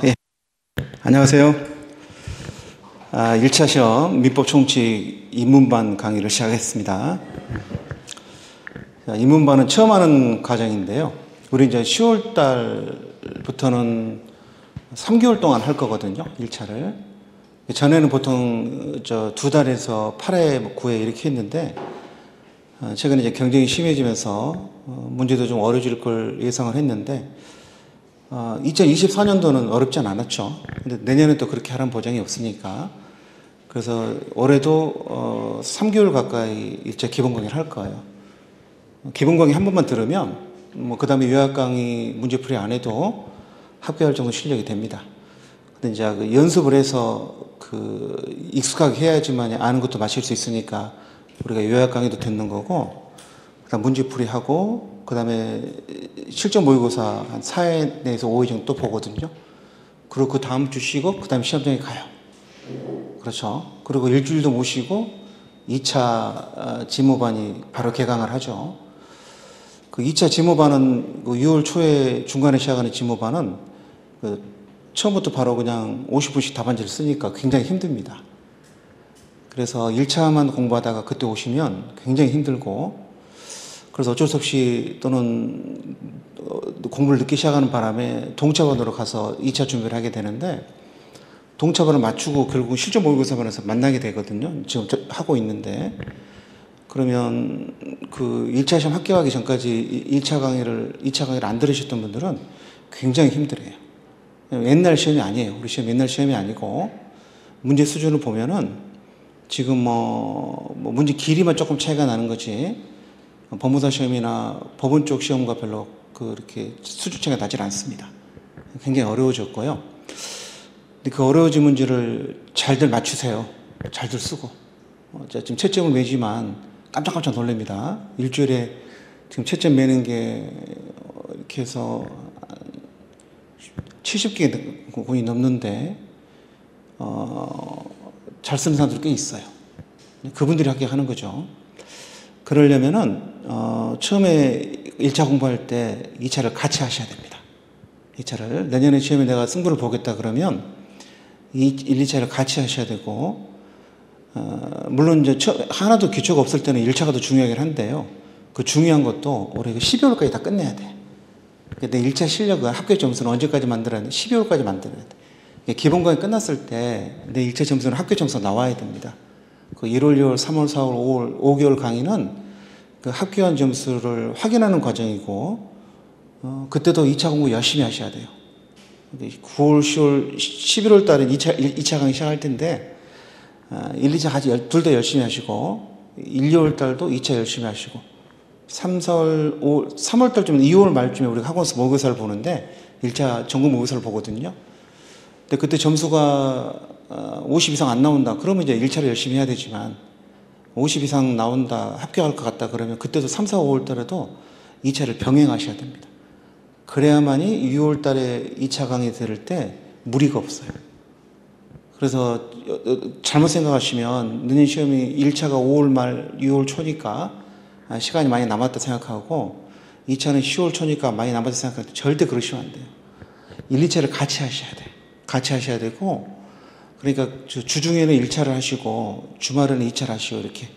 예, 안녕하세요. 1차 시험 민법 총칙 입문반 강의를 시작했습니다. 입문반은 처음 하는 과정인데요. 우리 이제 10월 달부터는 3개월 동안 할 거거든요. 1차를. 전에는 보통 2달에서 8회, 9회 이렇게 했는데, 최근에 이제 경쟁이 심해지면서 문제도 좀 어려질 걸 예상을 했는데, 2024년도는 어렵진 않았죠. 근데 내년에 또 그렇게 하라는 보장이 없으니까. 그래서 올해도 3개월 가까이 일제 기본 강의를 할 거예요. 기본 강의 한 번만 들으면 그 다음에 요약 강의 문제풀이 안 해도 합격할 정도 실력이 됩니다. 근데 이제 연습을 해서 익숙하게 해야지만 아는 것도 마실 수 있으니까 우리가 요약 강의도 듣는 거고, 그다음 문제풀이 하고, 그 다음에 실전 모의고사 한 4회 내에서 5회 정도 또 보거든요. 그리고 그 다음 주 쉬고, 그 다음에 시험장에 가요. 그렇죠. 그리고 일주일도 못 쉬고, 2차 지모반이 바로 개강을 하죠. 그 2차 지모반은 6월 초에 중간에 시작하는 지모반은 처음부터 바로 그냥 50분씩 답안지를 쓰니까 굉장히 힘듭니다. 그래서 1차만 공부하다가 그때 오시면 굉장히 힘들고, 그래서 어쩔 수 없이 또는 공부를 늦게 시작하는 바람에 동차반으로 가서 2차 준비를 하게 되는데, 동차반을 맞추고 결국 실전 모의고사반에서 만나게 되거든요. 지금 하고 있는데. 그러면 1차 시험 합격하기 전까지 2차 강의를 안 들으셨던 분들은 굉장히 힘들어요. 옛날 시험이 아니에요. 우리 시험 옛날 시험이 아니고, 문제 수준을 보면은 지금 문제 길이만 조금 차이가 나는 거지, 법무사 시험이나 법원 쪽 시험과 별로 그렇게 수준 차이가 나질 않습니다. 굉장히 어려워졌고요. 근데 그 어려워진 문제를 잘들 맞추세요. 잘들 쓰고. 지금 채점을 매지만 깜짝깜짝 놀랍니다. 일주일에 지금 채점 매는 게 이렇게 해서 70개 거의 넘는데, 잘 쓰는 사람들 꽤 있어요. 그분들이 합격하는 거죠. 그러려면은, 처음에 1차 공부할 때 2차를 같이 하셔야 됩니다. 2차를. 내년에 시험에 내가 승부를 보겠다 그러면 1, 2차를 같이 하셔야 되고, 물론 이제 하나도 기초가 없을 때는 1차가 더 중요하긴 한데요. 그 중요한 것도 올해 12월까지 다 끝내야 돼. 내 1차 실력은 합격 점수는 언제까지 만들어야 돼? 12월까지 만들어야 돼. 기본 강의 끝났을 때 내 1차 점수는 합격 점수가 나와야 됩니다. 1월, 2월, 3월, 4월, 5월, 5개월 강의는 합격한 점수를 확인하는 과정이고, 그때도 2차 공부 열심히 하셔야 돼요. 9월, 10월, 11월 달에 2차 강의 시작할 텐데, 1, 2차 같이 둘 다 열심히 하시고, 1, 2월 달도 2차 열심히 하시고, 3, 4월, 5, 3월 달쯤, 2월 말쯤에 우리가 학원에서 모의고사를 보는데, 1차 전국 모의고사를 보거든요. 근데 그때 점수가 50 이상 안 나온다. 그러면 이제 1차를 열심히 해야 되지만, 50 이상 나온다, 합격할 것 같다 그러면 그때도 3, 4, 5월 달에도 2차를 병행하셔야 됩니다. 그래야만이 6월 달에 2차 강의 들을 때 무리가 없어요. 그래서 잘못 생각하시면 내년 시험이 1차가 5월 말, 6월 초니까 시간이 많이 남았다 생각하고, 2차는 10월 초니까 많이 남았다 생각하는데 절대 그러시면 안 돼요. 1, 2차를 같이 하셔야 돼요. 같이 하셔야 되고, 그러니까 주중에는 1차를 하시고 주말에는 2차를 하시고 이렇게.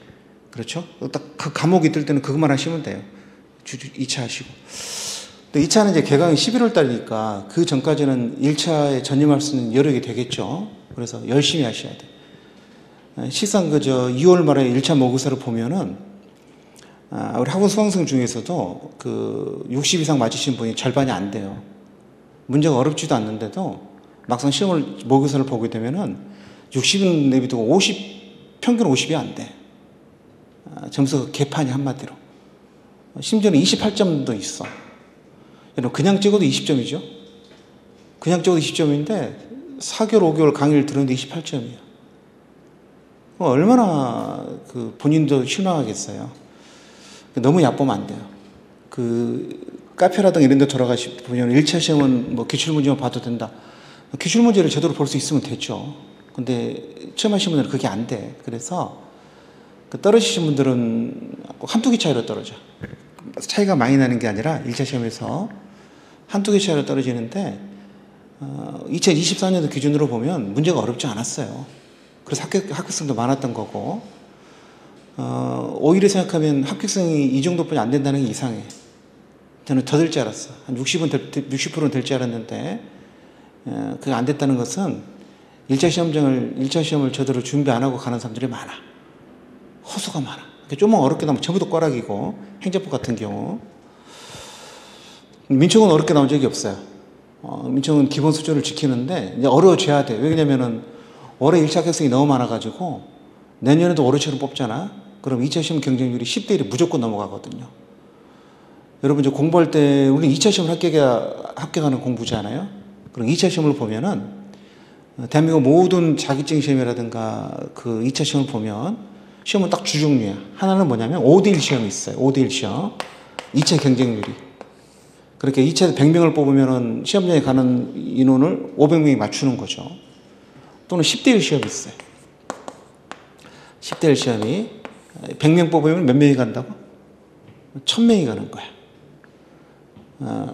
그렇죠? 딱 그 과목이 뜰 때는 그것만 하시면 돼요. 2차 하시고. 근데 2차는 이제 개강이 11월 달이니까 그 전까지는 1차에 전념할 수 있는 여력이 되겠죠. 그래서 열심히 하셔야 돼요. 실상 2월 말에 1차 모의고사를 보면은, 우리 학원 수강생 중에서도 60 이상 맞으신 분이 절반이 안 돼요. 문제가 어렵지도 않는데도 막상 모의고사를 보게 되면은 60은 내비두고 50, 평균 50이 안 돼. 점수가 개판이 한마디로. 심지어는 28점도 있어. 여러분, 그냥 찍어도 20점이죠? 그냥 찍어도 20점인데, 4개월, 5개월 강의를 들었는데 28점이에요. 얼마나 본인도 실망하겠어요. 너무 얕보면 안 돼요. 카페라든가 이런 데 돌아가시면 1차 시험은 기출문제만 봐도 된다. 기출문제를 제대로 볼 수 있으면 되죠. 근데 처음 하신 분들은 그게 안 돼. 그래서 떨어지신 분들은 한두 개 차이로 떨어져. 차이가 많이 나는 게 아니라 1차 시험에서 한두 개 차이로 떨어지는데, 2024년도 기준으로 보면 문제가 어렵지 않았어요. 그래서 합격성도 많았던 거고, 오히려 생각하면 합격성이 이 정도뿐이 안 된다는 게 이상해. 저는 더 될 줄 알았어. 한 60%는 될 줄 알았는데, 그게 안 됐다는 것은 1차 시험을 제대로 준비 안 하고 가는 사람들이 많아. 허수가 많아. 좀만 어렵게 나오면 전부 다 꽈락이고, 행정법 같은 경우. 민청은 어렵게 나온 적이 없어요. 민청은 기본 수준을 지키는데, 이제 어려워져야 돼. 왜냐면은 올해 1차 합격생이 너무 많아가지고, 내년에도 올해처럼 뽑잖아? 그럼 2차 시험 경쟁률이 10대 1이 무조건 넘어가거든요. 여러분, 이제 공부할 때, 우리는 2차 시험을 합격하는 공부잖아요? 그럼 2차 시험을 보면은, 대한민국 모든 자격증 시험이라든가 그 2차 시험을 보면, 시험은 딱 두 종류야. 하나는 뭐냐면 5대1 시험이 있어요. 5대1 시험. 2차 경쟁률이. 그렇게 2차에서 100명을 뽑으면 시험장에 가는 인원을 500명이 맞추는 거죠. 또는 10대1 시험이 있어요. 10대1 시험이 100명 뽑으면 몇 명이 간다고? 1000명이 가는 거야.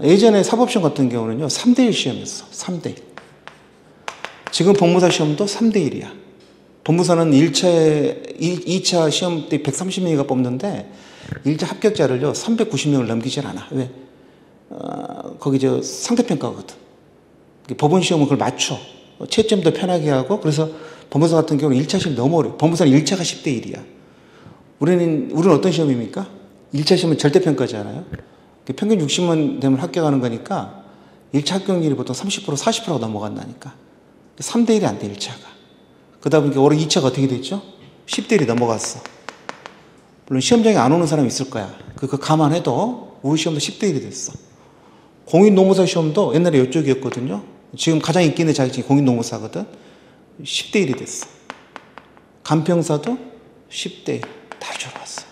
예전에 사법시험 같은 경우는요, 3대1 시험이었어. 3대1. 지금 법무사 시험도 3대1이야. 법무사는 2차 시험 때 130명이가 뽑는데 1차 합격자를요 390명을 넘기질 않아. 왜? 거기 상대평가거든. 법원 시험은 그걸 맞춰. 채점도 편하게 하고. 그래서 법무사 같은 경우는 1차 시험 너무 어려워. 법무사는 1차가 10대 1이야. 우리는 어떤 시험입니까? 1차 시험은 절대평가잖아요. 평균 60만 되면 합격하는 거니까 1차 합격률이 보통 30% 40%가 넘어간다니까. 3대 1이 안 돼, 1차가. 그러다 보니까 올해 2차가 어떻게 됐죠? 10대 1이 넘어갔어. 물론 시험장에 안 오는 사람이 있을 거야. 그거 감안해도 우리 시험도 10대 1이 됐어. 공인노무사 시험도 옛날에 이쪽이었거든요. 지금 가장 인기 있는 자격증이 공인노무사거든. 10대 1이 됐어. 간평사도 10대 1. 다 줄어왔어.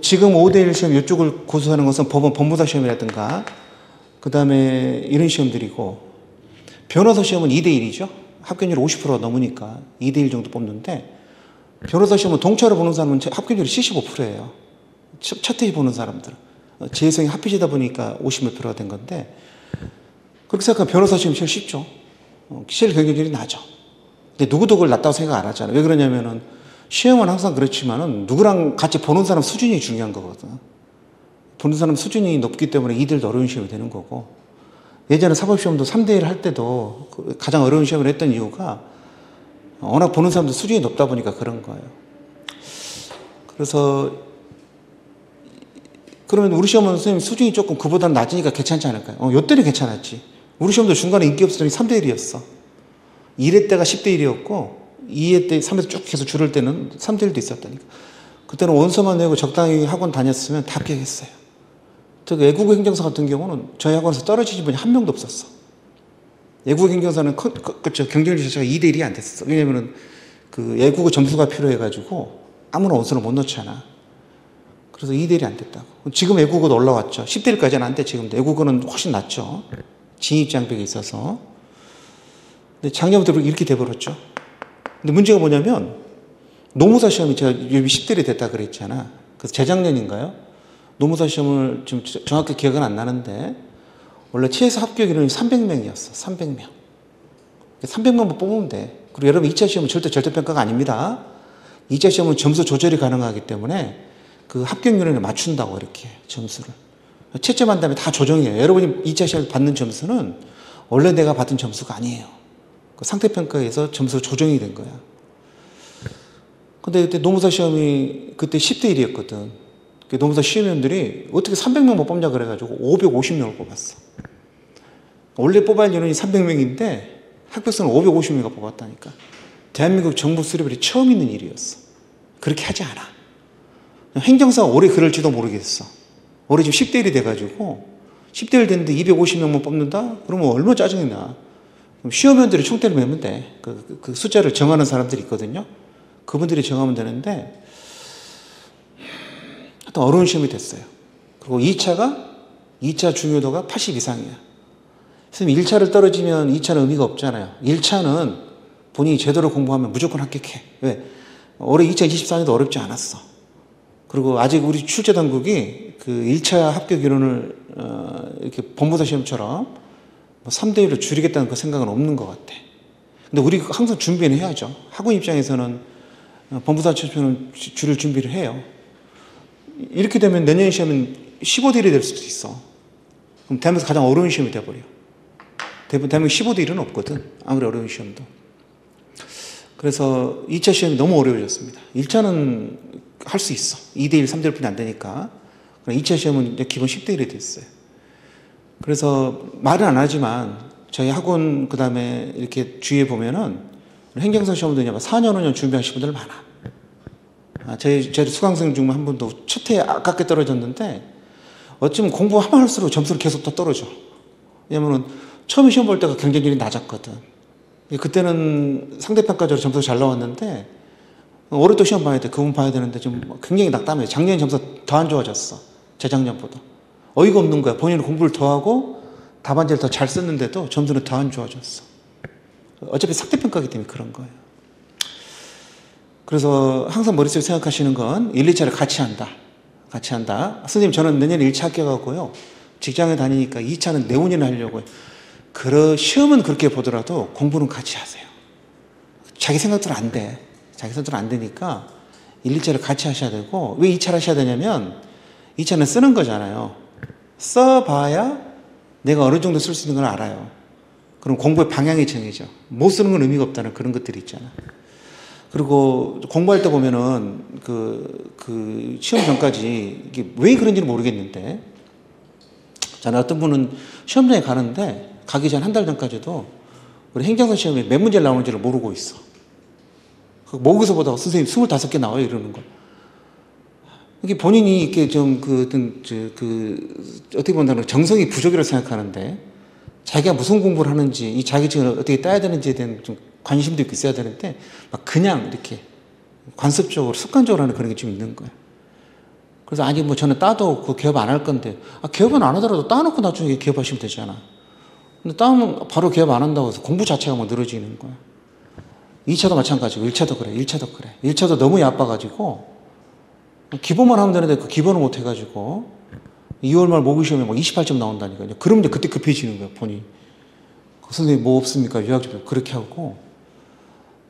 지금 5대 1 시험 이쪽을 고수하는 것은 법무사 시험이라든가 그 다음에 이런 시험들이고, 변호사 시험은 2대 1이죠. 합격률이 50%가 넘으니까 2대 1 정도 뽑는데, 변호사 시험은 동차로 보는 사람은 합격률이 75%예요. 첫 회에 보는 사람들. 재성이 합해지다 보니까 50몇 %가 된 건데, 그렇게 생각하면 변호사 시험이 제일 쉽죠. 제일 경쟁률이 낮아. 근데 누구도 그걸 낮다고 생각 안 하잖아요. 왜 그러냐면은 시험은 항상 그렇지만은 누구랑 같이 보는 사람 수준이 중요한 거거든. 보는 사람 수준이 높기 때문에 이들도 어려운 시험이 되는 거고, 예전에 사법시험도 3대 1 할 때도 가장 어려운 시험을 했던 이유가 워낙 보는 사람들 수준이 높다 보니까 그런 거예요. 그래서 그러면 우리 시험은 선생님 수준이 조금 그보다는 낮으니까 괜찮지 않을까요? 요때는 괜찮았지. 우리 시험도 중간에 인기 없었더니 3대 1이었어. 1회 때가 10대 1이었고 2회 때 3회에서 쭉 계속 줄을 때는 3대 1도 있었다니까. 그때는 원서만 내고 적당히 학원 다녔으면 다 합격했어요. 저 외국어 행정사 같은 경우는 저희 학원에서 떨어지신 분이 한 명도 없었어. 외국어 행정사는 경쟁률 자체가 2대 1이 안 됐어. 왜냐면은 그 외국어 점수가 필요해가지고 아무나 원서를 못 넣잖아. 그래서 2대 1이 안 됐다고. 지금 외국어도 올라왔죠. 10대 1까지는 안 돼, 지금. 외국어는 훨씬 낫죠. 진입장벽이 있어서. 근데 작년부터 이렇게 돼버렸죠. 근데 문제가 뭐냐면, 노무사 시험이 제가 10대 1이 됐다 그랬잖아. 그래서 재작년인가요? 노무사 시험을 지금 정확히 기억은 안 나는데, 원래 최소 합격 인원이 300명이었어. 300명. 300명만 뽑으면 돼. 그리고 여러분 2차 시험은 절대 절대평가가 아닙니다. 2차 시험은 점수 조절이 가능하기 때문에 그 합격률에 맞춘다고 이렇게 점수를. 채점한 다음에 다 조정해요. 여러분이 2차 시험 받는 점수는 원래 내가 받은 점수가 아니에요. 그 상태평가에서 점수 조정이 된 거야. 근데 그때 노무사 시험이 그때 10대 1이었거든. 노무사 시험위원들이 어떻게 300명 못 뽑냐 그래가지고 550명을 뽑았어. 원래 뽑아야 할 인원이 300명인데 합격선을 550명이 뽑았다니까. 대한민국 정부 수료율이 처음 있는 일이었어. 그렇게 하지 않아. 행정사가 올해 그럴지도 모르겠어. 올해 지금 10대 1이 돼가지고 10대 1 됐는데 250명만 뽑는다? 그러면 얼마나 짜증이 나. 시험위원들이 총대를 매면 돼. 그 숫자를 정하는 사람들이 있거든요. 그분들이 정하면 되는데 하여튼 어려운 시험이 됐어요. 그리고 2차 중요도가 80 이상이야. 선생님 1차를 떨어지면 2차는 의미가 없잖아요. 1차는 본인이 제대로 공부하면 무조건 합격해. 왜? 올해 2024년도 어렵지 않았어. 그리고 아직 우리 출제당국이 그 1차 합격 인원을 이렇게 법무사 시험처럼 뭐 3대1로 줄이겠다는 그 생각은 없는 것 같아. 근데 우리 항상 준비는 해야죠. 학원 입장에서는 본부사 최초는 줄일 준비를 해요. 이렇게 되면 내년 시험은 15대1이 될 수도 있어. 그럼 대한민국에서 가장 어려운 시험이 돼버려. 대한민국 15대1은 없거든. 아무리 어려운 시험도. 그래서 2차 시험이 너무 어려워졌습니다. 1차는 할 수 있어. 2대1, 3대1 뿐이 안 되니까. 2차 시험은 이제 기본 10대1이 됐어요. 그래서 말은 안 하지만 저희 학원 그 다음에 이렇게 주위에 보면은 행정사 시험도 4년, 5년 준비하신 분들 많아. 제 수강생 중 한 분도 첫 해에 아깝게 떨어졌는데 어쩌면 공부하면 할수록 점수를 계속 더 떨어져. 왜냐면은 처음에 시험 볼 때가 경쟁률이 낮았거든. 그때는 상대평가적으로 점수가 잘 나왔는데 올해 또 시험 봐야 돼. 그분 봐야 되는데 좀 굉장히 낙담해. 작년 점수가 더 안 좋아졌어. 재작년보다. 어이가 없는 거야. 본인은 공부를 더 하고 답안지를 더 잘 썼는데도 점수는 더 안 좋아졌어. 어차피 상대평가이기 때문에 그런 거예요. 그래서 항상 머릿속에 생각하시는 건 1, 2차를 같이 한다. 같이 한다. 선생님 저는 내년에 1차 합격하고요. 직장에 다니니까 2차는 내후년에 하려고요. 시험은 그렇게 보더라도 공부는 같이 하세요. 자기 생각대로 안 돼. 자기 생각대로 안 되니까 1, 2차를 같이 하셔야 되고 왜 2차를 하셔야 되냐면 2차는 쓰는 거잖아요. 써봐야 내가 어느 정도 쓸 수 있는 걸 알아요. 그럼 공부의 방향이 정해져. 못 쓰는 건 의미가 없다는 그런 것들이 있잖아. 그리고 공부할 때 보면은 그 시험 전까지 이게 왜 그런지는 모르겠는데 저는 어떤 분은 시험장에 가는데 가기 전 한 달 전까지도 우리 행정사 시험에 몇 문제 나오는지를 모르고 있어. 모의고사 보다가 선생님 25개 나와요 이러는 거야. 이게 본인이 이렇게 좀 어떻게 본다면 정성이 부족이라고 생각하는데 자기가 무슨 공부를 하는지 이 자격증을 어떻게 따야 되는지에 대한 좀 관심도 있고 있어야 되는데 막 그냥 이렇게 관습적으로 습관적으로 하는 그런 게 좀 있는 거야. 그래서 아니 뭐 저는 따도 그 개업 안 할 건데 개업은 안 하더라도 따놓고 나중에 개업하시면 되잖아. 근데 따면 바로 개업 안 한다고 해서 공부 자체가 뭐 늘어지는 거야. 2차도 마찬가지고 1차도 그래. 1차도 너무 얕아가지고 기본만 하면 되는데 그 기본을 못 해가지고 2월 말 모의시험에 막 28점 나온다니까요. 그러면 이제 그때 급해지는 거야, 본인이. 선생님 뭐 없습니까? 유학 좀 그렇게 하고.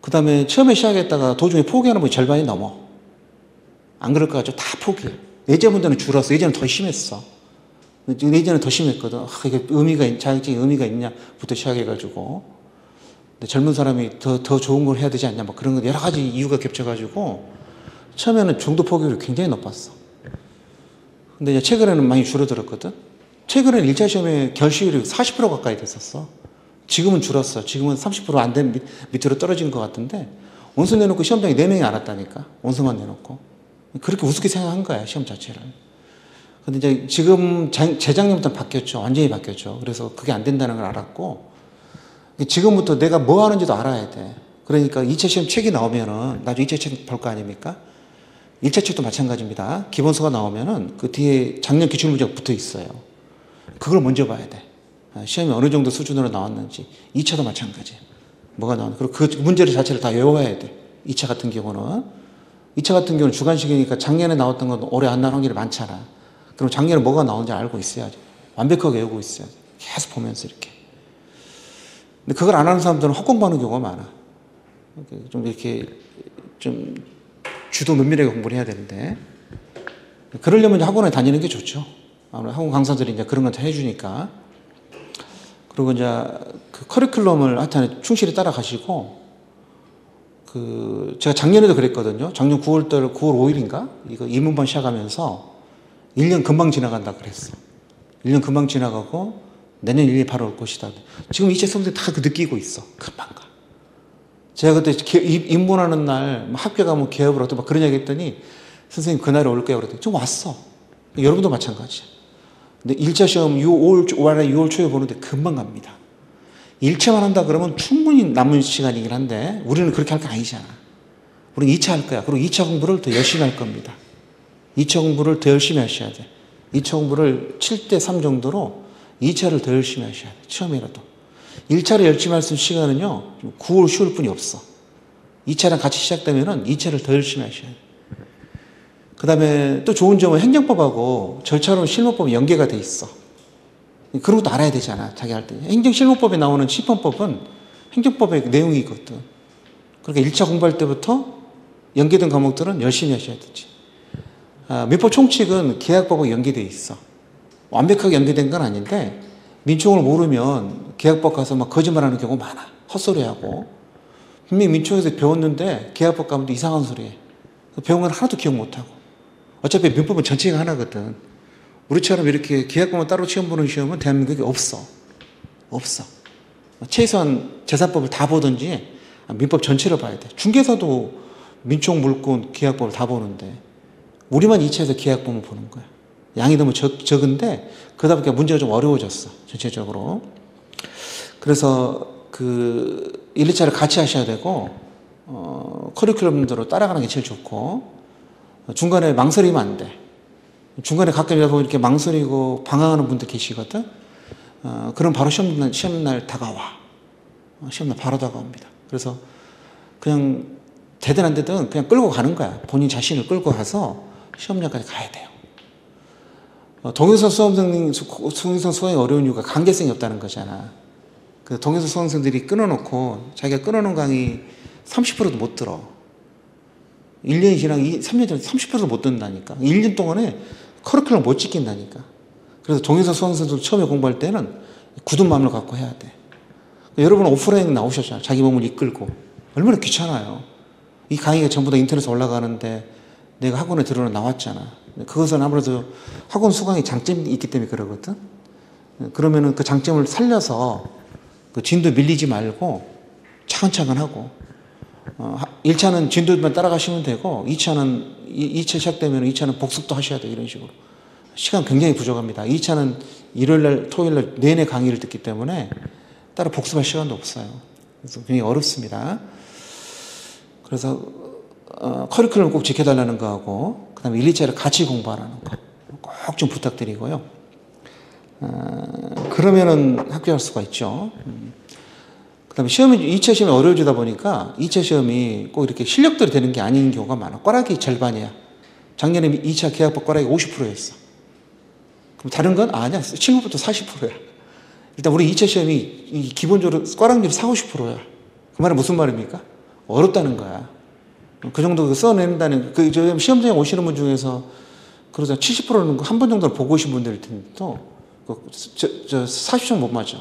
그 다음에 처음에 시작했다가 도중에 포기하는 분이 절반이 넘어. 안 그럴 것 같죠? 다 포기해. 예전보다는 줄었어. 예전은 더 심했어. 예전은 더 심했거든. 이게 자격증이 의미가 있냐부터 시작해가지고. 근데 젊은 사람이 더 좋은 걸 해야 되지 않냐, 뭐 그런 거 여러 가지 이유가 겹쳐가지고 처음에는 중도 포기율이 굉장히 높았어. 근데 이제 최근에는 많이 줄어들었거든. 최근에는 1차 시험에 결시율이 40% 가까이 됐었어. 지금은 줄었어. 지금은 30% 안 된 밑으로 떨어진 것 같은데 원서 내놓고 시험장에 4명이 안 왔다니까. 원서만 내놓고. 그렇게 우습게 생각한 거야, 시험 자체를. 근데 이제 지금 재작년부터는 바뀌었죠. 완전히 바뀌었죠. 그래서 그게 안 된다는 걸 알았고 지금부터 내가 뭐 하는지도 알아야 돼. 그러니까 2차 시험 책이 나오면은 나중에 2차 책 볼 거 아닙니까? 1차 책도 마찬가지입니다. 기본서가 나오면은 그 뒤에 작년 기출문제가 붙어 있어요. 그걸 먼저 봐야 돼. 시험이 어느 정도 수준으로 나왔는지. 2차도 마찬가지예요. 뭐가 나오는지. 그리고 그 문제를 자체를 다 외워야 돼. 2차 같은 경우는. 2차 같은 경우는 주관식이니까 작년에 나왔던 건 올해 안 나올 확률이 많잖아. 그럼 작년에 뭐가 나오는지 알고 있어야지. 완벽하게 외우고 있어야지. 계속 보면서 이렇게. 근데 그걸 안 하는 사람들은 헛공부하는 경우가 많아. 좀 이렇게 좀 주도 면밀하게 공부를 해야 되는데 그러려면 이제 학원에 다니는 게 좋죠. 아무래도 학원 강사들이 이제 그런 걸 다 해주니까. 그리고 이제 그 커리큘럼을 하여튼 충실히 따라가시고 제가 작년에도 그랬거든요. 작년 9월 5일인가? 이거 입문반 시작하면서 1년 금방 지나간다 그랬어. 1년 금방 지나가고 내년 1년 바로 올 것이다. 지금 2차 수험생 다 느끼고 있어. 금방 가. 제가 그때 입문하는 날 학교가면 개업을 하고 막 그런 얘기 했더니 선생님 그날에 올 거야 그랬더니 좀 왔어. 여러분도 마찬가지야. 근데 1차 시험 6월 초에 보는데 금방 갑니다. 1차만 한다 그러면 충분히 남은 시간이긴 한데 우리는 그렇게 할 거 아니잖아. 우리는 2차 할 거야. 그리고 2차 공부를 더 열심히 할 겁니다. 2차 공부를 더 열심히 하셔야 돼. 2차 공부를 7대 3 정도로 2차를 더 열심히 하셔야 돼. 처음이라도. 1차를 열심히 할 수 있는 시간은요 9월 10월 뿐이 없어. 2차랑 같이 시작되면은 2차를 더 열심히 하셔야 돼. 그 다음에 또 좋은 점은 행정법하고 절차로는 실무법이 연계가 돼 있어. 그런 것도 알아야 되잖아. 자기 할 때. 행정실무법에 나오는 시범법은 행정법의 내용이 있거든. 그러니까 1차 공부할 때부터 연계된 과목들은 열심히 하셔야 되지. 민법 총칙은 계약법하고 연계되어 있어. 완벽하게 연계된 건 아닌데 민총을 모르면 계약법 가서 막 거짓말하는 경우가 많아. 헛소리하고. 분명히 민총에서 배웠는데 계약법 가면 또 이상한 소리 해. 배운 건 하나도 기억 못하고. 어차피 민법은 전체가 하나거든. 우리처럼 이렇게 계약법만 따로 시험 보는 시험은 대한민국에 없어. 없어. 최소한 재산법을 다 보든지 민법 전체를 봐야 돼. 중개사도 민총, 물권, 계약법을 다 보는데 우리만 2차에서 계약법만 보는 거야. 양이 너무 적은데 그러다 보니까 문제가 좀 어려워졌어. 전체적으로. 그래서 1, 2차를 같이 하셔야 되고 커리큘럼대로 따라가는 게 제일 좋고 중간에 망설이면 안 돼. 중간에 가끔 이렇게 망설이고 방황하는 분들 계시거든. 그럼 바로 시험날 다가와. 시험날 바로 다가옵니다. 그래서 그냥 되든 안 되든 그냥 끌고 가는 거야. 본인 자신을 끌고 가서 시험장까지 가야 돼요. 동영상 수강이 어려운 이유가 관계성이 없다는 거잖아. 그 동영상 수강생들이 끊어놓고 자기가 끊어놓은 강의 30%도 못 들어. 1년이 지나고 3년 전에 30%도 못 듣는다니까. 1년 동안에 커리큘럼 못 지킨다니까. 그래서 동영상 수강생들 처음에 공부할 때는 굳은 마음을 갖고 해야 돼. 여러분 오프라인 나오셨잖아요. 자기 몸을 이끌고. 얼마나 귀찮아요. 이 강의가 전부 다 인터넷에 올라가는데 내가 학원에 들어는 나왔잖아. 그것은 아무래도 학원 수강에 장점이 있기 때문에 그러거든. 그러면은 그 장점을 살려서 그 진도 밀리지 말고 차근차근 하고 1차는 진도만 따라가시면 되고 2차 시작되면 2차는 복습도 하셔야 돼. 이런 식으로. 시간 굉장히 부족합니다. 2차는 일요일날 토요일날 내내 강의를 듣기 때문에 따로 복습할 시간도 없어요. 그래서 굉장히 어렵습니다. 그래서 커리큘럼 꼭 지켜달라는 거하고 그 다음에 1, 2차를 같이 공부하라는 거 꼭 좀 부탁드리고요. 그러면은 합격할 수가 있죠. 그 다음에 2차 시험이 어려워지다 보니까 2차 시험이 꼭 이렇게 실력대로 되는 게 아닌 경우가 많아. 꽈락이 절반이야. 작년에 2차 계약법 꽈락이 50%였어. 그럼 다른 건 아니야. 실무부터 40%야. 일단 우리 2차 시험이 기본적으로 꽈락률이 40, 50%야. 그 말은 무슨 말입니까? 어렵다는 거야. 그 정도 써낸다는, 시험장에 오시는 분 중에서, 그러자 70%는 한 번 정도는 보고 오신 분들일 텐데, 또, 40점 못 맞아.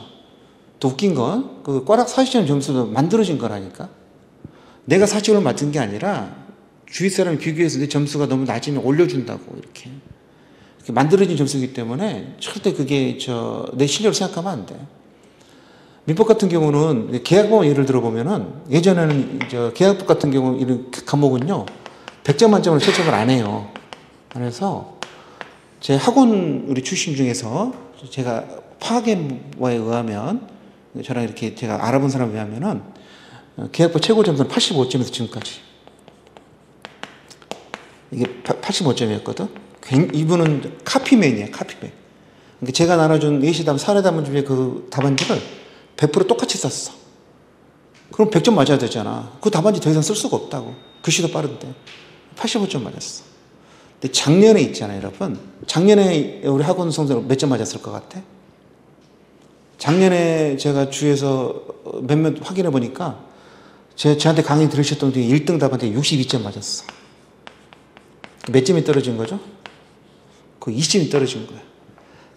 또 웃긴 건, 꽈락 40점 점수도 만들어진 거라니까. 내가 40점을 맞은 게 아니라, 주위 사람이 비교해서 내 점수가 너무 낮으면 올려준다고, 이렇게 만들어진 점수이기 때문에, 절대 그게 내 실력을 생각하면 안 돼. 민법 같은 경우는 계약법 예를 들어보면은 예전에는 계약법 같은 경우 이런 과목은요 100점 만점으로 채점을 안 해요. 그래서 제 학원 우리 출신 중에서 제가 파악에 의하면 저랑 이렇게 제가 알아본 사람에 의하면은 계약법 최고 점수는 85점에서 지금까지 이게 85점이었거든. 이분은 카피맨이에요. 카피맨. 그러니까 제가 나눠준 예시담 사례담 중에 그 답안지를 100% 똑같이 썼어. 그럼 100점 맞아야 되잖아. 그 답안지 더 이상 쓸 수가 없다고. 글씨도 빠른데. 85점 맞았어. 근데 작년에 있잖아요, 여러분. 작년에 우리 학원 수험생 몇 점 맞았을 것 같아? 작년에 제가 주위에서 몇몇 확인해 보니까 저한테 강의 들으셨던 분이 1등 답한테 62점 맞았어. 몇 점이 떨어진 거죠? 그 20점이 떨어진 거야.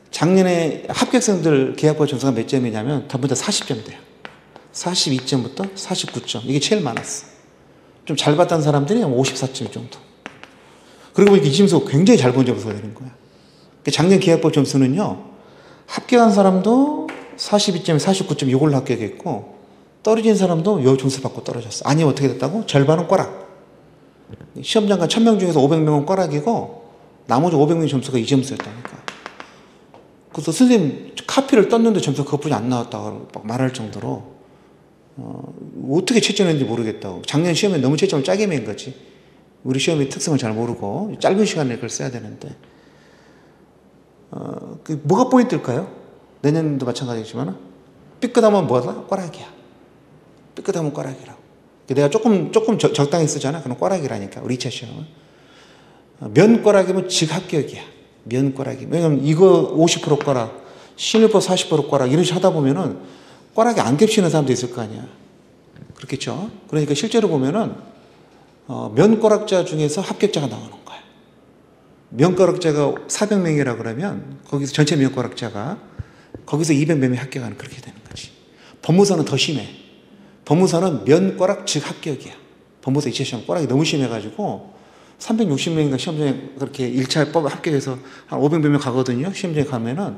작년에 합격생들 계약법 점수가 몇 점이냐면 전부 다 40점 돼요. 42점부터 49점. 이게 제일 많았어. 좀 잘 봤다는 사람들이 54점 정도. 그리고 보니까 이 점수가 굉장히 잘 본 점수가 되는 거야. 작년 계약법 점수는요, 합격한 사람도 42점에 49점 이걸로 합격했고, 떨어진 사람도 요 점수 받고 떨어졌어. 아니, 어떻게 됐다고? 절반은 꽈락. 시험장관 1000명 중에서 500명은 꽈락이고, 나머지 500명 점수가 이 점수였다니까. 그래서 선생님 카피를 떴는데 점수가 그것뿐이 안 나왔다고 막 말할 정도로 어떻게 채점했는지 모르겠다고. 작년 시험에 너무 채점을 짜게 맨 거지. 우리 시험의 특성을 잘 모르고 짧은 시간에 그걸 써야 되는데 뭐가 포인트일까요? 내년도 마찬가지지만 삐끗하면 뭐다? 꽈락이야. 삐끗하면 꽈락이라고. 내가 조금 적당히 쓰잖아. 그럼 꽈락이라니까. 우리 2차 시험은 면 꽈락이면 즉 합격이야. 면 꽈락이. 왜냐면 이거 50% 꽈락, 신율법 40% 꽈락 이런 식으로 하다 보면은 꽈락이 안 겹치는 사람도 있을 거 아니야. 그렇겠죠. 그러니까 실제로 보면은 면과락자 중에서 합격자가 나오는 거야. 면과락자가 400명이라 그러면 거기서 전체 면과락자가 거기서 200명이 합격하는 그렇게 되는 거지. 법무사는 더 심해. 법무사는 면과락 즉 합격이야. 법무사 2차 시험 꽈락이 너무 심해가지고 360명인가 시험장에 그렇게 1차 법 합격해서 한 500몇 명 가거든요. 시험장에 가면은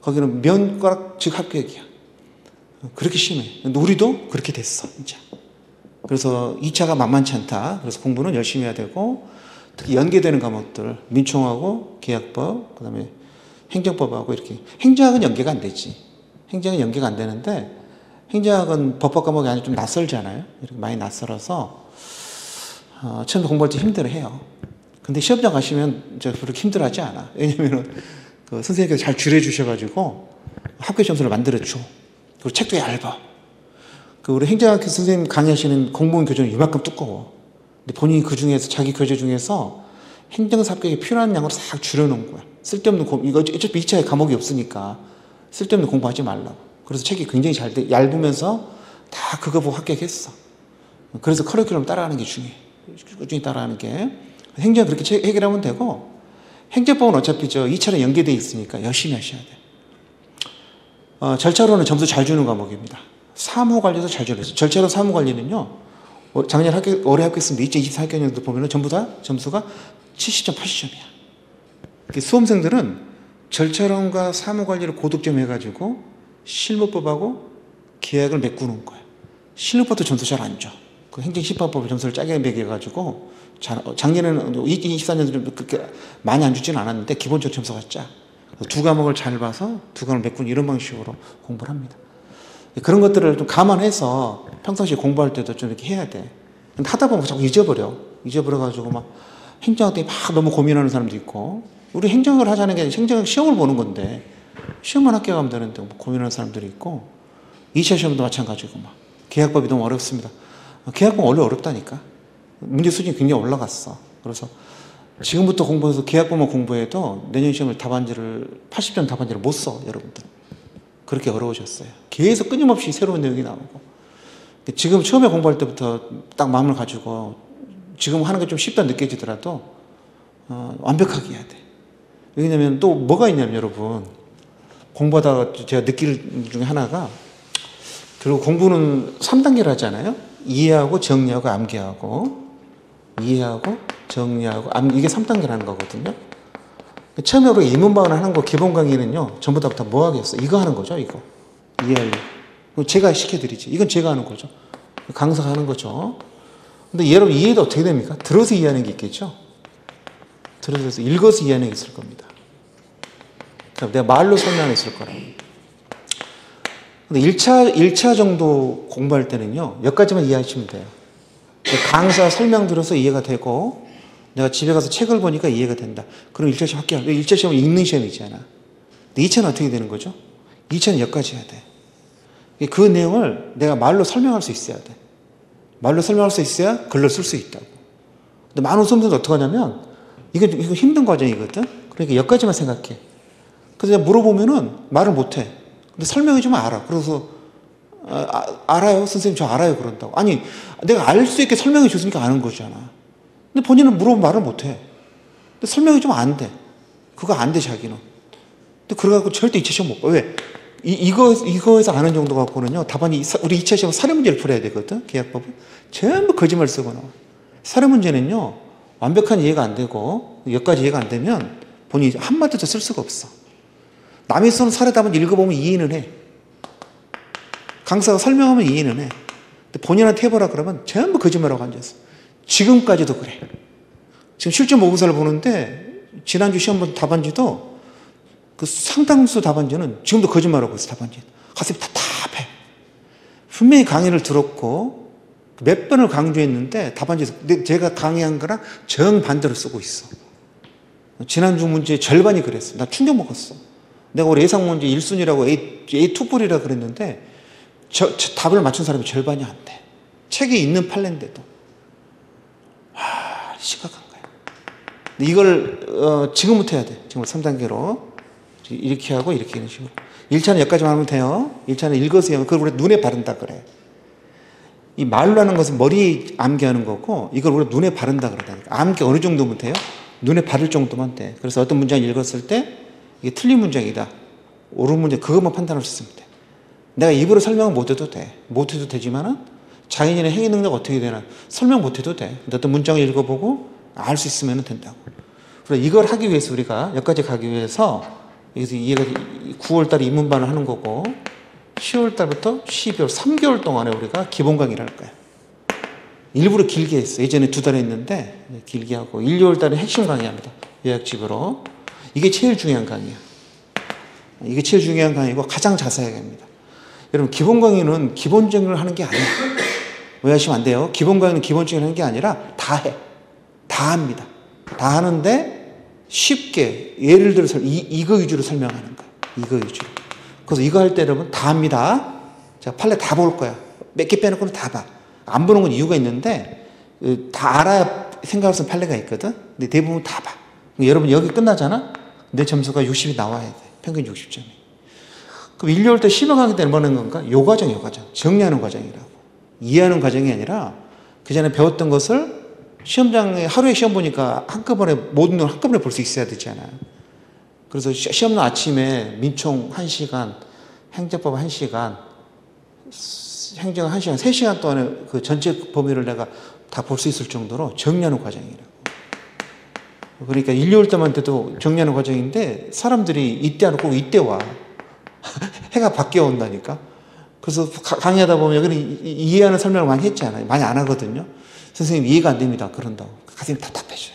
거기는 면과락 즉 합격이야. 그렇게 심해. 근데 우리도 그렇게 됐어, 진짜. 그래서 2차가 만만치 않다. 그래서 공부는 열심히 해야 되고, 특히 연계되는 과목들, 민총하고 계약법, 그 다음에 행정법하고 이렇게. 행정학은 연계가 안 되지. 행정은 연계가 안 되는데, 행정학은 법학 과목이 아니라 좀 낯설잖아요. 이렇게 많이 낯설어서, 처음에 공부할 때 힘들어 해요. 근데 시험장 가시면 그렇게 힘들어 하지 않아. 왜냐면은, 그 선생님께서 잘 줄여주셔가지고, 합격 점수를 만들어줘. 그리고 책도 얇아. 그 우리 행정학교 선생님 강의하시는 공무원 교재는 이만큼 두꺼워. 근데 본인이 그 중에서 자기 교재 중에서 행정사 합격에 필요한 양으로 싹 줄여놓은 거야. 쓸데없는 이거 어차피 2차에 과목이 없으니까 쓸데없는 공부하지 말라고. 그래서 책이 굉장히 잘 돼. 얇으면서 다 그거 보고 합격했어. 그래서 커리큘럼 따라가는 게 중요해. 꾸준히 따라가는 게. 행정 그렇게 해결하면 되고, 행정법은 어차피 2차로 연계되어 있으니까 열심히 하셔야 돼. 절차로는 점수 잘 주는 과목입니다. 사무관리도 잘 줄였어요. 절차로 사무관리는요, 작년 올해 합격했습니다. 2024학년도 보면 전부 다 점수가 70점, 80점이야. 수험생들은 절차론과 사무관리를 고득점 해가지고 실무법하고 계약을 메꾸는 거예요. 실무법도 점수 잘 안 줘. 그 행정심판법을 점수를 짜게 매겨가지고, 작년에는 2024년도 좀 그렇게 많이 안 주지는 않았는데, 기본적으로 점수가 짜. 두 과목을 잘 봐서 두 과목을 메꾸는 이런 방식으로 공부를 합니다. 그런 것들을 좀 감안해서 평상시에 공부할 때도 좀 이렇게 해야 돼. 근데 하다 보면 자꾸 잊어버려가지고 막 행정학 때문에 막 너무 고민하는 사람도 있고, 우리 행정을 하자는 게 아니라 행정학 시험을 보는 건데, 시험만 합격하면 되는데 뭐 고민하는 사람들이 있고, 2차 시험도 마찬가지고 막, 계약법이 너무 어렵습니다. 계약법 원래 어렵다니까. 문제 수준이 굉장히 올라갔어. 그래서 지금부터 공부해서 계약법만 공부해도 내년 시험을 80점 답안지를 못 써, 여러분들. 그렇게 어려우셨어요. 계속 끊임없이 새로운 내용이 나오고. 지금 처음에 공부할 때부터 딱 마음을 가지고 지금 하는 게 좀 쉽다 느껴지더라도 완벽하게 해야 돼. 왜냐면 또 뭐가 있냐면 여러분, 공부하다가 제가 느낄 중에 하나가, 결국 공부는 3단계를 하잖아요. 이해하고 정리하고 암기하고, 이해하고 정리하고 이게 3단계를 하는 거거든요. 처음에 우리가 입문반을 하는 거 기본 강의는요, 전부 다 뭐 하겠어? 이거 하는 거죠, 이거. 이해하려고. 제가 시켜드리지. 이건 제가 하는 거죠. 강사가 하는 거죠. 근데 여러분 이해도 어떻게 됩니까? 들어서 이해하는 게 있겠죠? 들어서 읽어서 이해하는 게 있을 겁니다. 내가 말로 설명했을 거라고. 근데 1차 정도 공부할 때는요, 여기까지만 이해하시면 돼요. 강사 설명 들어서 이해가 되고, 내가 집에 가서 책을 보니까 이해가 된다. 그럼 1차 시험 합격. 1차 시험은 읽는 시험이잖아. 근데 2차는 어떻게 되는 거죠? 2차는 여기까지 해야 돼. 그 내용을 내가 말로 설명할 수 있어야 돼. 말로 설명할 수 있어야 글로 쓸 수 있다고. 근데 많은 수험생들 어떻게 하냐면, 이거 힘든 과정이거든? 그러니까 여기까지만 생각해. 그래서 내가 물어보면은 말을 못 해. 근데 설명해 주면 알아. 그래서, 알아요? 선생님, 저 알아요. 그런다고. 아니, 내가 알 수 있게 설명해 줬으니까 아는 거잖아. 근데 본인은 물어보면 말을 못 해. 근데 설명해 주면 안 돼. 그거 안 돼, 자기는. 근데 그래갖고 절대 2차 시험 못 봐. 왜? 이거에서 아는 정도 갖고는요, 답안이, 우리 2차 시험 사례 문제를 풀어야 되거든, 계약법은. 전부 거짓말 쓰고 나와. 사례 문제는요, 완벽한 이해가 안 되고, 여기까지 이해가 안 되면 본인이 한마디도 쓸 수가 없어. 남이 쓰는 사례 답안 읽어보면 이해는 해. 강사가 설명하면 이해는 해. 근데 본인한테 해보라 그러면 전부 거짓말하고 앉아있어. 지금까지도 그래. 지금 실전 모의고사를 보는데, 지난주 시험 본 답안지도 그 상당수 답안지는 지금도 거짓말하고 있어, 답안지. 가슴이 답답해. 분명히 강의를 들었고, 몇 번을 강조했는데, 답안지, 제가 강의한 거랑 정반대로 쓰고 있어. 지난주 문제 절반이 그랬어. 나 충격 먹었어. 내가 올해 예상 문제 1순위라고 A2뿔이라 그랬는데, 답을 맞춘 사람이 절반이 안 돼. 책이 있는 판례인데도. 심각한 거야. 근데 이걸, 지금부터 해야 돼. 지금 3단계로. 이렇게 하고, 이렇게 이런 식으로. 1차는 여기까지만 하면 돼요. 1차는 읽어서 외우면 그걸 우리가 눈에 바른다 그래. 이 말로 하는 것은 머리에 암기하는 거고 이걸 우리가 눈에 바른다 그러다니까. 암기 어느 정도면 돼요? 눈에 바를 정도만 돼. 그래서 어떤 문장을 읽었을 때 이게 틀린 문장이다, 옳은 문장, 그것만 판단할 수 있으면 돼. 내가 입으로 설명을 못해도 돼. 못해도 되지만은 자연인의 행위 능력 어떻게 되나 설명 못해도 돼. 근데 어떤 문장을 읽어보고 알 수 있으면 된다고. 그래서 이걸 하기 위해서 우리가 여기까지 가기 위해서 여기서 얘가 9월 달에 입문반을 하는 거고 10월 달부터 12월 3개월 동안에 우리가 기본 강의를 할 거야. 일부러 길게 했어. 예전에 2달 했는데 길게 하고 1, 2월 달에 핵심 강의합니다. 요약집으로. 이게 제일 중요한 강의야. 이게 제일 중요한 강의고 가장 자세하게 합니다. 여러분 기본 강의는 기본적인 걸 하는 게 아니야. 오해하시면 안 돼요. 기본 강의는 기본적인 걸 하는 게 아니라 다 해. 다 합니다. 다 하는데 쉽게 예를 들어서 이거 위주로 설명하는 거야. 이거 위주로. 그래서 이거 할 때 여러분 다 합니다. 제가 판례 다 볼 거야. 몇 개 빼놓고는 다 봐. 안 보는 건 이유가 있는데 다 알아야 생각할 수 있는 판례가 있거든. 근데 대부분 다 봐. 여러분 여기 끝나잖아. 내 점수가 60이 나와야 돼. 평균 60점이. 그럼 1, 2월 때 시험 강의 때 뭐는 건가? 요 과정. 정리하는 과정이라고. 이해하는 과정이 아니라 그 전에 배웠던 것을 시험장에 하루에 시험 보니까 한꺼번에 모든 걸 한꺼번에 볼 수 있어야 되잖아. 그래서 시험날 아침에 민총 1시간, 행정법 1시간, 행정 1시간, 3시간 동안에 그 전체 범위를 내가 다 볼 수 있을 정도로 정리하는 과정이라고. 그러니까 1, 2월 때만 돼도 정리하는 과정인데 사람들이 이때 안 오고 이때 와. 해가 바뀌어 온다니까. 그래서 강의하다 보면 여기는 이해하는 설명을 많이 했잖아요. 많이 안 하거든요. 선생님 이해가 안 됩니다. 그런다고. 가슴이 답답해져요.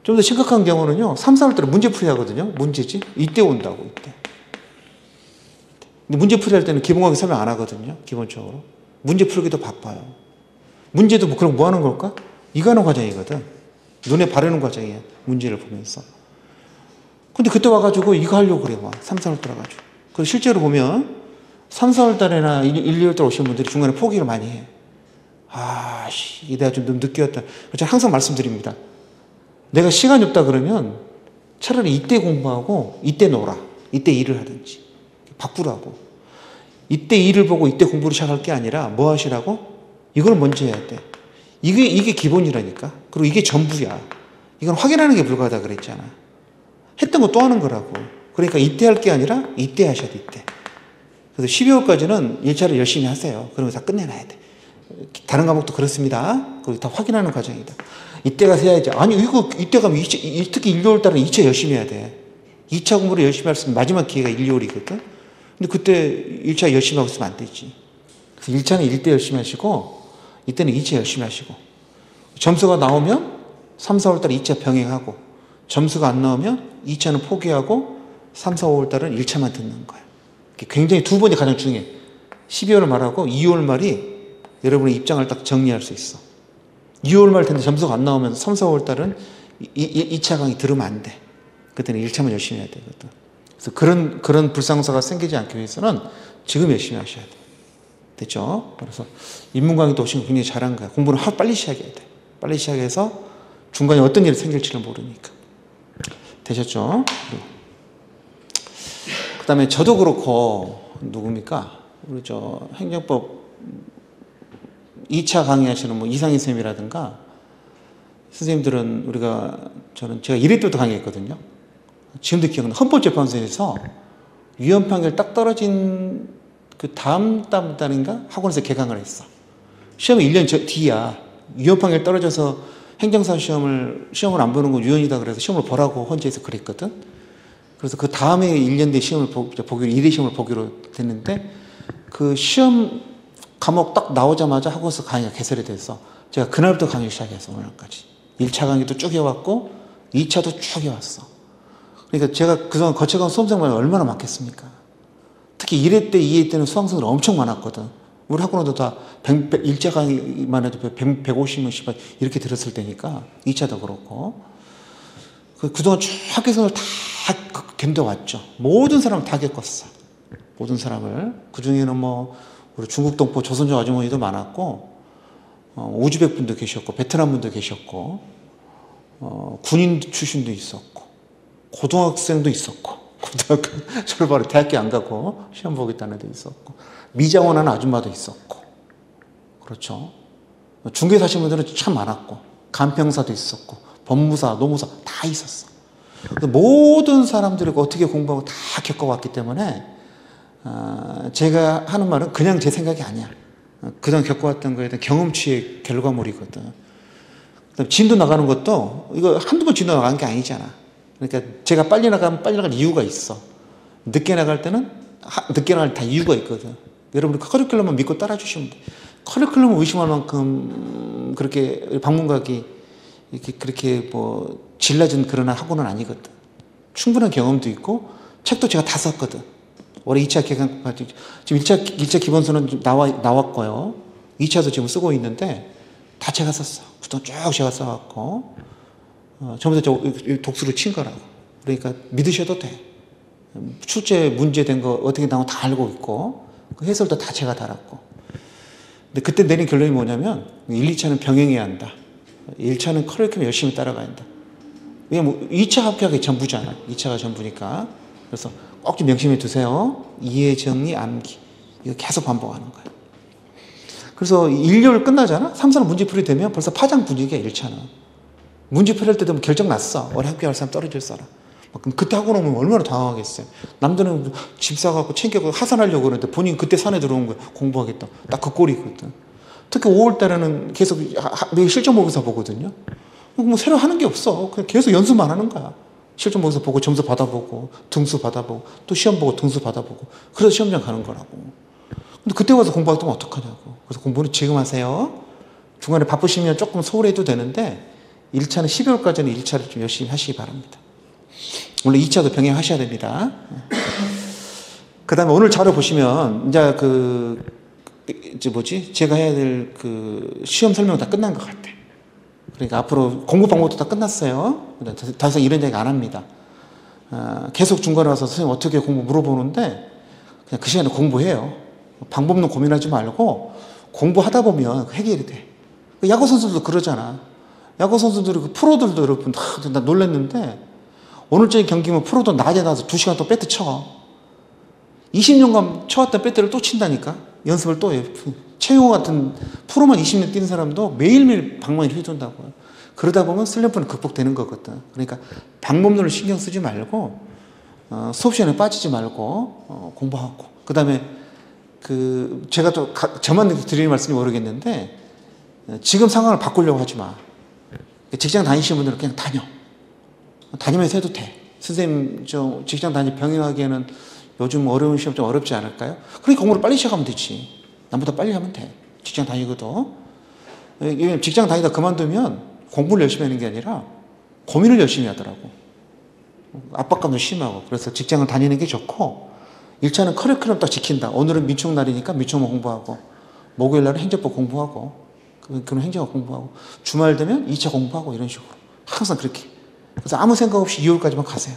좀 더 심각한 경우는요. 3, 4월 때는 문제풀이 하거든요. 문제지. 이때 온다고. 이때. 근데 문제풀이 할 때는 기본강의 설명 안 하거든요. 기본적으로. 문제 풀기도 바빠요. 문제도 뭐 그럼 뭐 하는 걸까? 이거 하는 과정이거든. 눈에 바르는 과정이야. 문제를 보면서. 근데 그때 와가지고 이거 하려고 그래. 막 3, 4월 달 와가지고. 그리고 실제로 보면 3, 4월 달에나 1, 2월 달 오신 분들이 중간에 포기를 많이 해. 이게 내가 좀 늦게 왔다. 제가 항상 말씀드립니다. 내가 시간이 없다 그러면 차라리 이때 공부하고 이때 놀아. 이때 일을 하든지. 바꾸라고. 이때 일을 보고 이때 공부를 시작할 게 아니라 뭐 하시라고? 이걸 먼저 해야 돼. 이게 기본이라니까. 그리고 이게 전부야. 이건 확인하는 게 불가하다 그랬잖아. 했던 거 또 하는 거라고. 그러니까 이때 할 게 아니라 이때 하셔야 돼, 이때. 그래서 12월까지는 1차를 열심히 하세요. 그러면 다 끝내놔야 돼. 다른 과목도 그렇습니다. 그리고 다 확인하는 과정이다. 이때가 해야지. 아니, 이때 가면 특히 1, 2월 달은 2차 열심히 해야 돼. 2차 공부를 열심히 할 수 있는 마지막 기회가 1, 2월이거든. 근데 그때 1차 열심히 하고 있으면 안 되지. 그래서 1차는 1대 열심히 하시고, 이때는 2차 열심히 하시고, 점수가 나오면 3, 4월 달에 2차 병행하고, 점수가 안 나오면 2차는 포기하고, 3, 4, 5월 달은 1차만 듣는 거야. 굉장히 두 번이 가장 중요해. 12월 말하고 2월 말이 여러분의 입장을 딱 정리할 수 있어. 2월 말 텐데 점수가 안 나오면 3, 4월 달은 2차 강의 들으면 안 돼. 그때는 1차만 열심히 해야 되거든. 그래서 그런 불상사가 생기지 않기 위해서는 지금 열심히 하셔야 돼. 됐죠? 그래서 입문 강의도 오신 거 굉장히 잘한 거야. 공부는 빨리 시작해야 돼. 빨리 시작해서 중간에 어떤 일이 생길지를 모르니까. 되셨죠? 그 다음에 저도 그렇고, 누굽니까? 우리 행정법 2차 강의하시는 뭐 이상희 선생님이라든가, 선생님들은 제가 1회 때부터 강의했거든요. 지금도 기억나. 헌법재판소에서 위헌 판결 딱 떨어진 그 다음 달인가? 학원에서 개강을 했어. 시험이 1년 뒤야. 위헌 판결 떨어져서 행정사 시험을 안 보는 건 위헌이다 그래서 시험을 보라고 헌재에서 그랬거든. 그래서 그 다음에 1년 뒤에 시험을 보기로, 1회 시험을 보기로 됐는데, 그 시험 과목 딱 나오자마자 학원에서 강의가 개설이 돼서 제가 그날부터 강의 시작했어, 오늘까지. 1차 강의도 쭉 해왔고, 2차도 쭉 해왔어. 그러니까 제가 그동안 거쳐간 수험생활이 얼마나 많겠습니까? 특히 1회 때, 2회 때는 수강생들이 엄청 많았거든. 우리 학원에도 다 1차 강의만 해도 150명, 이렇게 들었을 때니까, 2차도 그렇고. 그동안 쭉 학교생활 다 견뎌왔죠. 모든 사람을 다 겪었어. 모든 사람을. 그 중에는 우리 중국 동포 조선족 아주머니도 많았고, 우즈벡 분도 계셨고, 베트남 분도 계셨고, 군인 출신도 있었고, 고등학생도 있었고, 고등학교 졸업하고 대학교 안 가고 시험 보겠다는 애도 있었고, 미장원하는 아줌마도 있었고, 그렇죠. 중국에 사신 분들은 참 많았고, 간평사도 있었고, 법무사, 노무사 다 있었어. 모든 사람들이 어떻게 공부하고 다 겪어왔기 때문에 제가 하는 말은 그냥 제 생각이 아니야. 그동안 겪어왔던 거에 대한 경험치의 결과물이거든. 그다음에 진도 나가는 것도 이거 한두 번 진도 나가는 게 아니잖아. 그러니까 제가 빨리 나가면 빨리 나갈 이유가 있어. 늦게 나갈 때는 늦게 나갈 다 이유가 있거든. 여러분 커리큘럼만 믿고 따라주시면 돼. 커리큘럼을 의심할 만큼 그렇게 방문각이 이렇게 그렇게 뭐 질 낮은 그런 학원은 아니거든. 충분한 경험도 있고 책도 제가 다 썼거든. 올해 2차 개강 지금 1차 기본서는 좀 나왔고요. 2차도 지금 쓰고 있는데 다 제가 썼어. 그동안 쭉 제가 써갖고 전부 다 독수로 친 거라고. 그러니까 믿으셔도 돼. 출제 문제 된 거 어떻게 나오면 다 알고 있고 그 해설도 다 제가 달았고. 근데 그때 내린 결론이 뭐냐면 1, 2차는 병행해야 한다. 1차는 커리큘럼 열심히 따라가야 한다. 왜냐면 2차 합격이 전부잖아. 2차가 전부니까. 그래서 꼭 좀 명심해 두세요. 이해, 정리, 암기. 이거 계속 반복하는 거예요. 그래서 1개월 끝나잖아? 3, 4는 문제풀이 되면 벌써 파장 분위기야, 1차는. 문제풀이 할 때 되면 결정 났어. 올해 합격할 사람 떨어질 사람. 그럼 그때 하고 나면 얼마나 당황하겠어요. 남들은 집 사갖고 챙겨고 하산하려고 그러는데 본인 그때 산에 들어온 거야. 공부하겠다. 딱 그 꼴이거든. 특히 5월 달에는 계속 매일 실전 모의고사 보거든요. 뭐 새로 하는 게 없어. 그냥 계속 연습만 하는 거야. 실전 모의고사 보고 점수 받아보고 등수 받아보고 또 시험 보고 등수 받아보고 그래서 시험장 가는 거라고. 근데 그때 와서 공부하면 어떡하냐고. 그래서 공부는 지금 하세요. 중간에 바쁘시면 조금 소홀해도 되는데 1차는 12월까지는 1차를 좀 열심히 하시기 바랍니다. 물론 2차도 병행하셔야 됩니다. 그 다음에 오늘 자료 보시면 이제 제가 해야 될 그 시험 설명 다 끝난 것 같아. 그러니까 앞으로 공부 방법도 다 끝났어요. 더 이상 이런 얘기 안 합니다. 계속 중간에 와서 선생님 어떻게 공부 물어보는데 그냥 그 시간에 공부해요. 방법론 고민하지 말고 공부하다 보면 해결이 돼. 야구 선수들도 그러잖아. 야구 선수들이 그 프로들도 여러분 나 놀랐는데 오늘적인 경기면 프로도 낮에 나와서 2시간 또 배트 쳐. 20년간 쳐왔던 배트를 또 친다니까. 연습을 또 해. 최용호 같은 프로만 20년 뛰는 사람도 매일매일 방망이를 휘둔다고요. 그러다 보면 슬럼프는 극복되는 거거든. 그러니까 방법론을 신경 쓰지 말고 수업 시간에 빠지지 말고 공부하고. 그 다음에 제가 또 저만 드리는 말씀이 모르겠는데 지금 상황을 바꾸려고 하지 마. 직장 다니시는 분들은 그냥 다니면서 해도 돼. 선생님 직장 병행하기에는 요즘 어려운 시험 좀 어렵지 않을까요? 그러니까 공부를 빨리 시작하면 되지. 남보다 빨리 하면 돼. 직장 다니고도. 직장 다니다 그만두면 공부를 열심히 하는 게 아니라 고민을 열심히 하더라고. 압박감도 심하고. 그래서 직장을 다니는 게 좋고 1차는 커리큘럼 딱 지킨다. 오늘은 민총 날이니까 민총만 공부하고 목요일 날은 행정법 공부하고 그런 행정학 공부하고 주말 되면 2차 공부하고 이런 식으로. 항상 그렇게. 그래서 아무 생각 없이 2월까지만 가세요.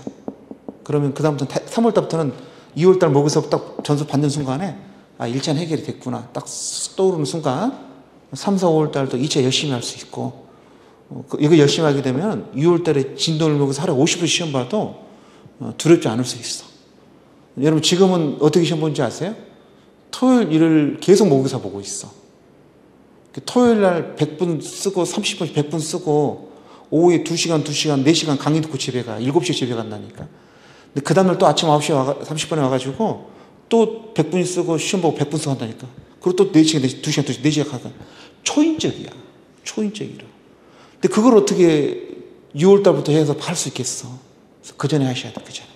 그러면 그다음부터 3월 달부터는 2월 달 모의고사 딱 전수 받는 순간에 1차는 해결이 됐구나. 딱 떠오르는 순간 3, 4, 5월 달도 2차 열심히 할 수 있고 이거 열심히 하게 되면 6월 달에 진도를 먹어서 하루에 50분 시험 봐도 두렵지 않을 수 있어. 여러분 지금은 어떻게 시험 보는지 아세요? 토요일, 일요일 계속 모의고사 보고 있어. 토요일 날 100분 쓰고 30분 100분 쓰고 오후에 2시간 4시간 강의 듣고 집에 가. 7시에 집에 간다니까. 근데 그 다음날 또 아침 9시 30분에 와가지고 또 100분 쓰고 시험 보고 100분 쓰고 한다니까. 그리고 또 4시간, 2시간, 4시간 가가. 초인적이야. 초인적이라. 근데 그걸 어떻게 6월 달부터 해서 할 수 있겠어. 그래서 그 전에 하셔야 돼. 그 전에.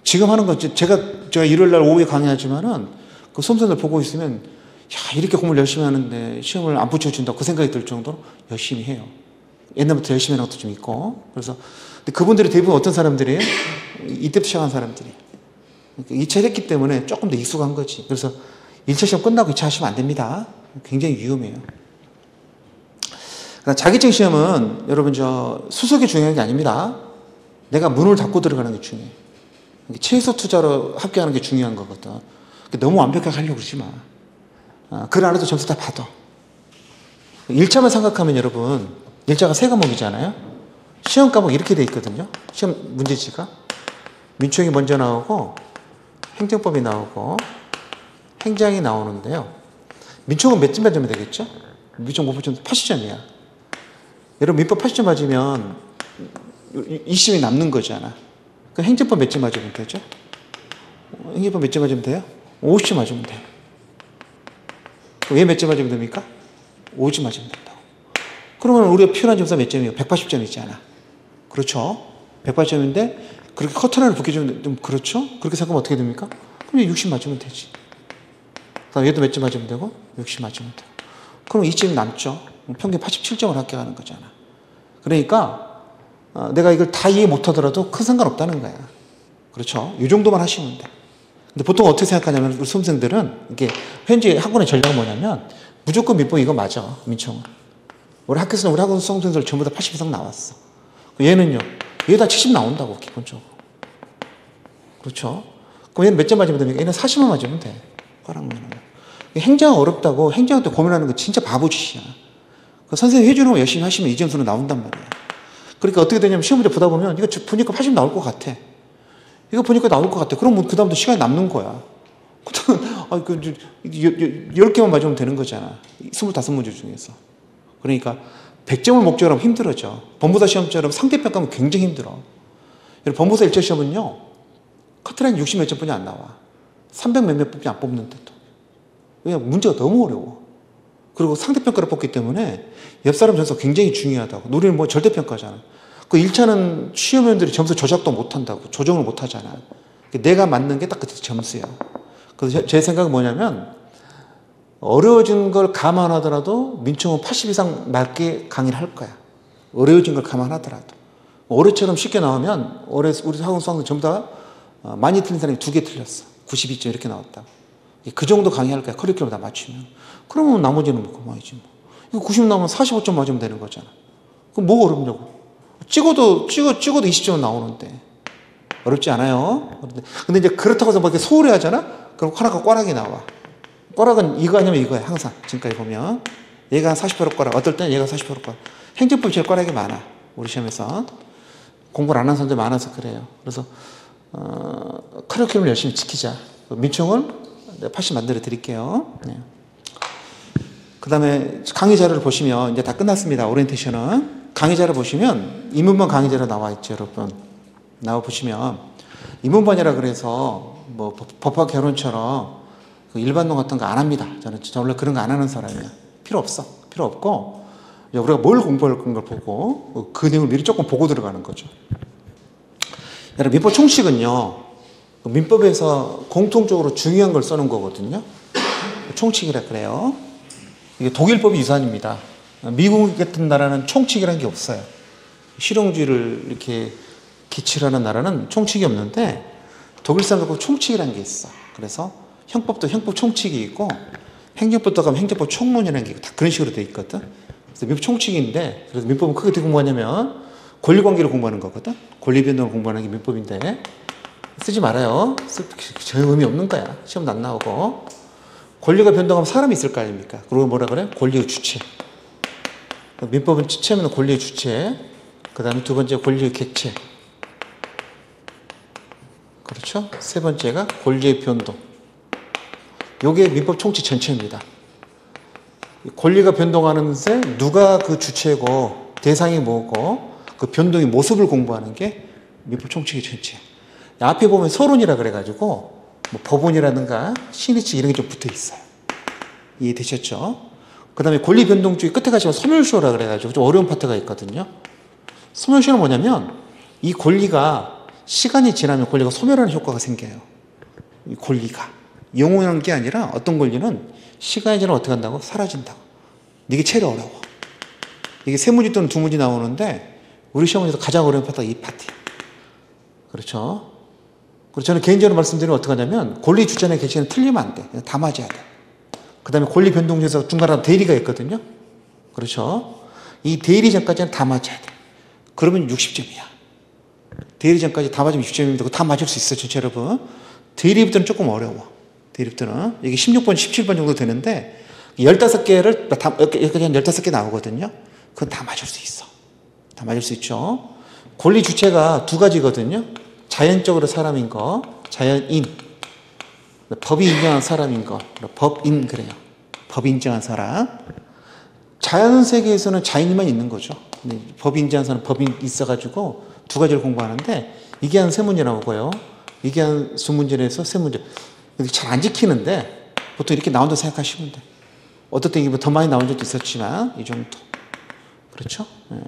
지금 하는 건 제가 일요일 날 오후에 강의하지만은 그 수험생들 보고 있으면 야, 이렇게 공부를 열심히 하는데 시험을 안 붙여준다. 그 생각이 들 정도로 열심히 해요. 옛날부터 열심히 하는 것도 좀 있고. 그래서 근데 그분들이 대부분 어떤 사람들이에요? 이때부터 시작한 사람들이에요. 2차 했기 때문에 조금 더 익숙한 거지. 그래서 1차 시험 끝나고 2차 하시면 안 됩니다. 굉장히 위험해요. 자격증 시험은 여러분 수석이 중요한 게 아닙니다. 내가 문을 닫고 들어가는 게 중요해. 최소 투자로 합격하는 게 중요한 거거든. 너무 완벽하게 하려고 그러지 마. 그 안에도 점수 다 받아. 1차만 생각하면 여러분 1차가 3과목이잖아요. 시험 과목 이렇게 돼 있거든요. 시험 문제지가. 민총이 먼저 나오고 행정법이 나오고 행정이 나오는데요. 민총은 몇 점 맞으면 되겠죠? 민총 목표점 80점이야. 여러분 민법 80점 맞으면 20점이 남는 거잖아. 그럼 행정법 몇 점 맞으면 되죠? 행정법 몇 점 맞으면 돼요? 50점 맞으면 돼요. 왜 몇 점 맞으면 됩니까? 50점 맞으면 된다고. 그러면 우리가 필요한 점수가 몇 점이에요? 180점이잖아. 그렇죠? 180점인데 그렇게 커트라인을 붙게 좀 그렇죠? 그렇게 생각하면 어떻게 됩니까? 그럼 60 맞으면 되지. 그다음 얘도 몇 점 맞으면 되고 60 맞으면 되고. 그럼 2점이 남죠. 평균 87점을 합격하는 거잖아. 그러니까 내가 이걸 다 이해 못하더라도 큰 상관없다는 거야. 그렇죠? 이 정도만 하시면 돼. 근데 보통 어떻게 생각하냐면 우리 수험생들은 이게 현재 학원의 전략은 뭐냐면 무조건 민법 이거 맞아. 민총은. 우리 학교에서는 우리 학원 수험생들 전부 다 80 이상 나왔어. 얘는요. 얘 다 70 나온다고 기본적으로. 그렇죠? 그럼 얘는 몇 점 맞으면 됩니까? 얘는 40만 맞으면 돼. 과락문은. 행정 어렵다고 행정한테 고민하는 거 진짜 바보짓이야. 선생님 해주는 거 열심히 하시면 이 점수는 나온단 말이야. 그러니까 어떻게 되냐면 시험 문제 보다 보면 이거 보니까 80 나올 것 같아. 이거 보니까 나올 것 같아. 그럼 그 다음부터 시간이 남는 거야. 10개만 맞으면 되는 거잖아. 25문제 중에서. 그러니까 100점을 목적으로 하면 힘들어져. 법무사 시험처럼 상대평가하면 굉장히 힘들어. 법무사 1차 시험은요. 커트라인 60 몇 점뿐이 안 나와. 300 몇몇 뿐이 안 뽑는데도. 왜냐면 문제가 너무 어려워. 그리고 상대평가를 뽑기 때문에 옆 사람 점수가 굉장히 중요하다고. 우리는 뭐 절대평가잖아. 그 1차는 시험위원들이 점수 조작도 못한다고. 조정을 못하잖아. 내가 맞는 게 딱 그때 점수야. 그래서 제 생각은 뭐냐면 어려워진 걸 감안하더라도 민총은 80 이상 맞게 강의를 할 거야. 어려워진 걸 감안하더라도. 올해처럼 쉽게 나오면 올해 우리 학원 수학생 전부 다 많이 틀린 사람이 2개 틀렸어. 92점 이렇게 나왔다. 그 정도 강의할 거야. 커리큘럼 다 맞추면. 그러면 나머지는 뭐 그만이지 뭐. 이거 90 나오면 45점 맞으면 되는 거잖아. 그럼 뭐가 어렵냐고. 찍어도 20점은 나오는데. 어렵지 않아요. 근데 이제 그렇다고 해서 뭐 이렇게 소홀히 하잖아? 그럼 하나가 꽈락이 나와. 꽈락은 이거 아니면 이거야. 항상. 지금까지 보면. 얘가 한 40% 꽈락. 어떨 때는 얘가 40% 꽈락. 행정법이 제일 꽈락이 많아. 우리 시험에서. 공부를 안 하는 사람들이 많아서 그래요. 그래서 커리큘럼을 열심히 지키자. 민총을 80 만들어 드릴게요. 네. 그 다음에 강의 자료를 보시면 이제 다 끝났습니다. 오리엔테이션은. 강의 자료 보시면 인문반 강의 자료 나와 있죠, 여러분. 나와 보시면 인문반이라 그래서 뭐 법학 결혼처럼 그 일반론 같은 거 안 합니다. 저는 진짜 원래 그런 거 안 하는 사람이에요. 필요 없어. 필요 없고 우리가 뭘 공부할 걸 보고 그 내용을 미리 조금 보고 들어가는 거죠. 여러분 민법 총칙은요. 민법에서 공통적으로 중요한 걸 써놓은 거거든요. 총칙이라 그래요. 이게 독일법이 유산입니다. 미국 같은 나라는 총칙이라는 게 없어요. 실용주의를 이렇게 기치하는 나라는 총칙이 없는데 독일 사람도 총칙이라는 게 있어. 그래서 형법도 형법 총칙이 있고 행정법도 가면 행정법 총론이라는 게 다 그런 식으로 돼 있거든. 그래서 민법 총칙인데 그래서 민법은 크게 어떻게 공부하냐면 권리관계를 공부하는 거거든. 권리변동을 공부하는 게 민법인데 쓰지 말아요. 전혀 의미 없는 거야. 시험도 안 나오고. 권리가 변동하면 사람이 있을 거 아닙니까? 그리고 뭐라 그래? 권리의 주체. 민법은 처음에는 권리의 주체, 그 다음에 두 번째 권리의 객체. 그렇죠? 세 번째가 권리의 변동. 요게 민법 총칙 전체입니다. 권리가 변동하는 데 누가 그 주체고 대상이 뭐고 그 변동의 모습을 공부하는 게 민법 총칙의 전체야. 앞에 보면 서론이라 그래가지고 뭐 법원이라든가 신의칙 이런 게 좀 붙어 있어요. 이해되셨죠? 그 다음에 권리 변동주의 끝에 가시면 소멸시효라 그래가지고 좀 어려운 파트가 있거든요. 소멸시효는 뭐냐면 이 권리가 시간이 지나면 권리가 소멸하는 효과가 생겨요. 이 권리가 영원한 게 아니라 어떤 권리는 시간이 지나면 어떻게 한다고? 사라진다고. 이게 제일 어려워. 이게 세 문제 또는 두 문제 나오는데 우리 시험에서 가장 어려운 파트가 이 파트예요. 그렇죠? 그리고 저는 개인적으로 말씀드리면 어떻게 하냐면 권리 주체나 객체는 틀리면 안 돼. 다 맞아야 돼. 그 다음에 권리 변동 중에서 중간에 대리가 있거든요. 그렇죠? 이 대리 전까지는 다 맞아야 돼. 그러면 60점이야. 대리 전까지 다 맞으면 60점입니다. 다 맞을 수 있어요, 전체 여러분. 대리부터는 조금 어려워. 대리부터는. 이게 16번, 17번 정도 되는데 15개를, 여기까지 한 15개 나오거든요. 그건 다 맞을 수 있어. 다 맞을 수 있죠. 권리 주체가 두 가지거든요. 자연적으로 사람인 거, 자연인. 법이 인정한 사람인 거, 법인 그래요. 법이 인정한 사람. 자연 세계에서는 자연인만 있는 거죠. 법이 인정한 사람, 법이 있어가지고 두 가지를 공부하는데 이게 한 세 문제 나오고요. 이게 한 20문제에서 세 문제. 잘 안 지키는데 보통 이렇게 나온다고 생각하시면 돼. 어떨 때 이게 더 많이 나온 적도 있었지만 이 정도. 그렇죠? 네.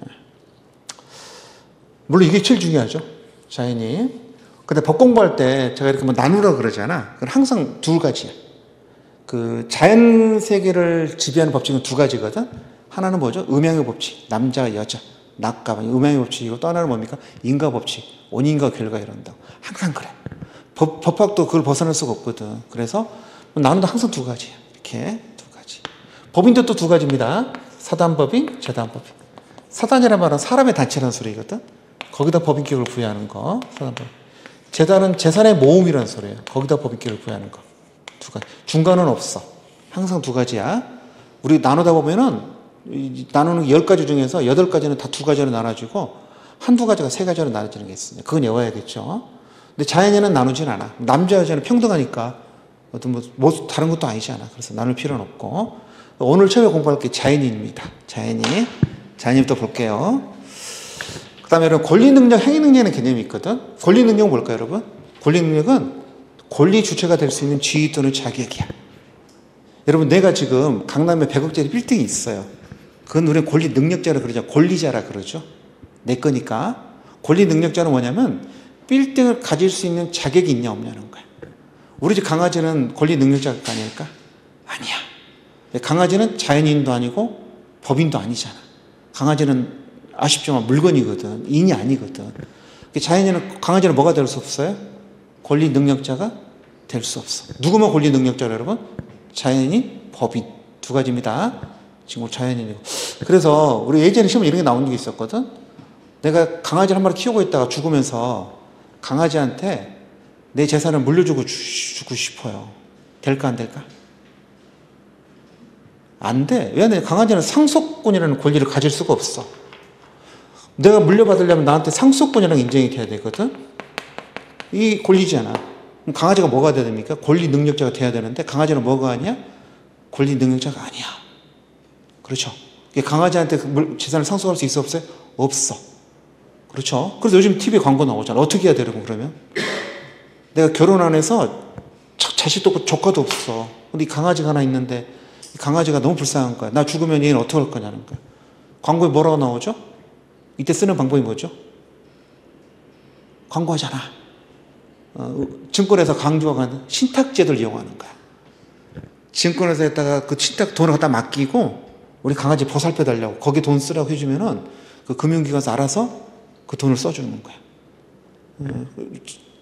물론 이게 제일 중요하죠. 자연이. 근데 법 공부할 때 제가 이렇게 뭐 나누라 그러잖아. 그건 항상 두 가지야. 그 자연 세계를 지배하는 법칙은 두 가지거든. 하나는 뭐죠? 음양의 법칙. 남자, 여자, 낙과. 음양의 법칙이고 또 하나는 뭡니까? 인과 법칙. 원인과 결과 이런다. 항상 그래. 법학도 그걸 벗어날 수가 없거든. 그래서 나눈다 항상 두 가지야. 이렇게 두 가지. 법인도 또 두 가지입니다. 사단법인, 재단법인. 사단이란 말은 사람의 단체라는 소리거든. 거기다 법인격을 부여하는 거. 사단법인. 재단은 재산의 모음이라는 소리예요. 거기다 법인격을 부여하는 거. 두 가지. 중간은 없어. 항상 두 가지야. 우리 나누다 보면은 나누는 10가지 중에서 8가지는 다 두 가지로 나눠지고 한두 가지가 세 가지로 나눠지는 게 있습니다. 그건 외워야겠죠. 근데 자연에는 나누진 않아. 남자, 여자는 평등하니까 어떤 뭐 다른 것도 아니잖아. 그래서 나눌 필요는 없고. 오늘 처음에 공부할 게 자연인입니다. 자연인부터 볼게요. 그 다음에 여러분 권리능력, 행위능력이라는 개념이 있거든. 권리능력은 뭘까요, 여러분? 권리능력은 권리 주체가 될 수 있는 지위 또는 자격이야. 여러분 내가 지금 강남에 100억짜리 빌딩이 있어요. 그건 우리는 권리능력자라 그러죠. 권리자라 그러죠. 내 거니까. 권리능력자는 뭐냐면 빌딩을 가질 수 있는 자격이 있냐 없냐는 거야. 우리 집 강아지는 권리능력자가 아닐까? 아니야. 강아지는 자연인도 아니고 법인도 아니잖아. 강아지는 아쉽지만 물건이거든. 인이 아니거든. 자연인은, 강아지는 뭐가 될 수 없어요? 권리능력자가 될 수 없어. 누구만 권리능력자로 여러분? 자연인, 법인. 두 가지입니다. 지금 자연인이고. 그래서 우리 예전에 시험에 이런 게 나온 적이 있었거든. 내가 강아지 한 마리 키우고 있다가 죽으면서 강아지한테 내 재산을 물려주고 주고 싶어요. 될까 안 될까? 안 돼. 왜? 강아지는 상속권이라는 권리를 가질 수가 없어. 내가 물려받으려면 나한테 상속권이라는 인정이 돼야 되거든. 이 권리잖아. 그럼 강아지가 뭐가 돼야 됩니까? 권리 능력자가 돼야 되는데 강아지는 뭐가 아니야? 권리 능력자가 아니야. 그렇죠. 강아지한테 재산을 상속할 수 있어 없어요? 없어. 그렇죠. 그래서 요즘 TV에 광고 나오잖아. 어떻게 해야 되려고 그러면? 내가 결혼 안 해서 자식도 없고 조카도 없어. 근데 이 강아지가 하나 있는데 이 강아지가 너무 불쌍한 거야. 나 죽으면 얘는 어떻게 할 거냐는 거야. 광고에 뭐라고 나오죠? 이때 쓰는 방법이 뭐죠? 광고하잖아. 증권회사 강조하는 신탁제도를 이용하는 거야. 증권회사에다가 그 신탁 돈을 갖다 맡기고 우리 강아지 보살펴 달라고 거기 돈 쓰라고 해주면은 그 금융기관에서 알아서 그 돈을 써주는 거야.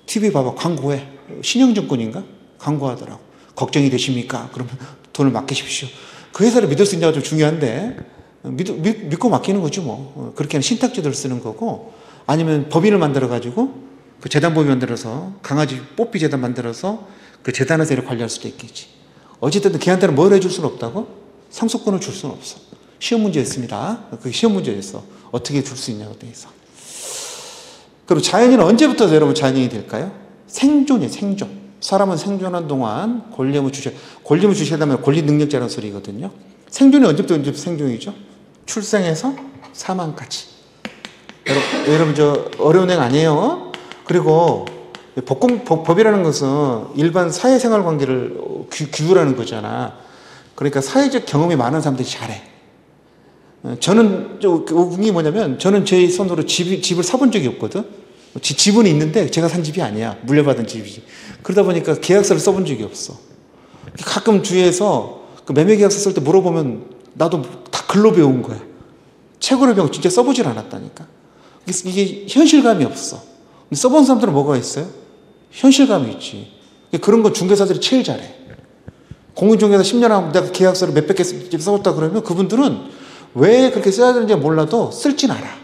TV 봐봐. 광고해. 신영증권인가? 광고하더라고. 걱정이 되십니까? 그러면 돈을 맡기십시오. 그 회사를 믿을 수 있냐가 좀 중요한데 믿고 맡기는 거죠 뭐. 그렇게 하는 신탁제도를 쓰는 거고 아니면 법인을 만들어가지고 그 재단법인 만들어서 강아지 뽀삐 재단 만들어서 그 재단에서 이를 관리할 수도 있겠지. 어쨌든 걔한테는 뭘 해줄 수는 없다고? 상속권을 줄 수는 없어. 시험 문제였습니다. 그게 시험 문제였어. 어떻게 줄 수 있냐고 돼 있어. 그리고 자연인은 언제부터 여러분 자연인이 될까요? 생존이에요. 생존. 사람은 생존한 동안 권리의무 주시하다면 권리 능력자라는 소리거든요. 생존이 언제부터 생존이죠? 출생에서 사망까지. 여러분 저 어려운 애가 아니에요. 그리고 법이라는 것은 일반 사회생활 관계를 규율하는 거잖아. 그러니까 사회적 경험이 많은 사람들이 잘해. 저는 웃긴 게 뭐냐면 저는 제 손으로 집을 사본 적이 없거든. 집은 있는데 제가 산 집이 아니야. 물려받은 집이지. 그러다 보니까 계약서를 써본 적이 없어. 가끔 주위에서 그 매매 계약서 쓸 때 물어보면 나도 다 글로 배운 거야. 책으로 배우고 진짜 써보질 않았다니까. 이게 현실감이 없어. 써본 사람들은 뭐가 있어요? 현실감이 있지. 그런 거 중개사들이 제일 잘해. 공인중개사 10년 하고 내가 계약서를 몇백 개 써봤다 그러면 그분들은 왜 그렇게 써야 되는지 몰라도 쓸진 않아.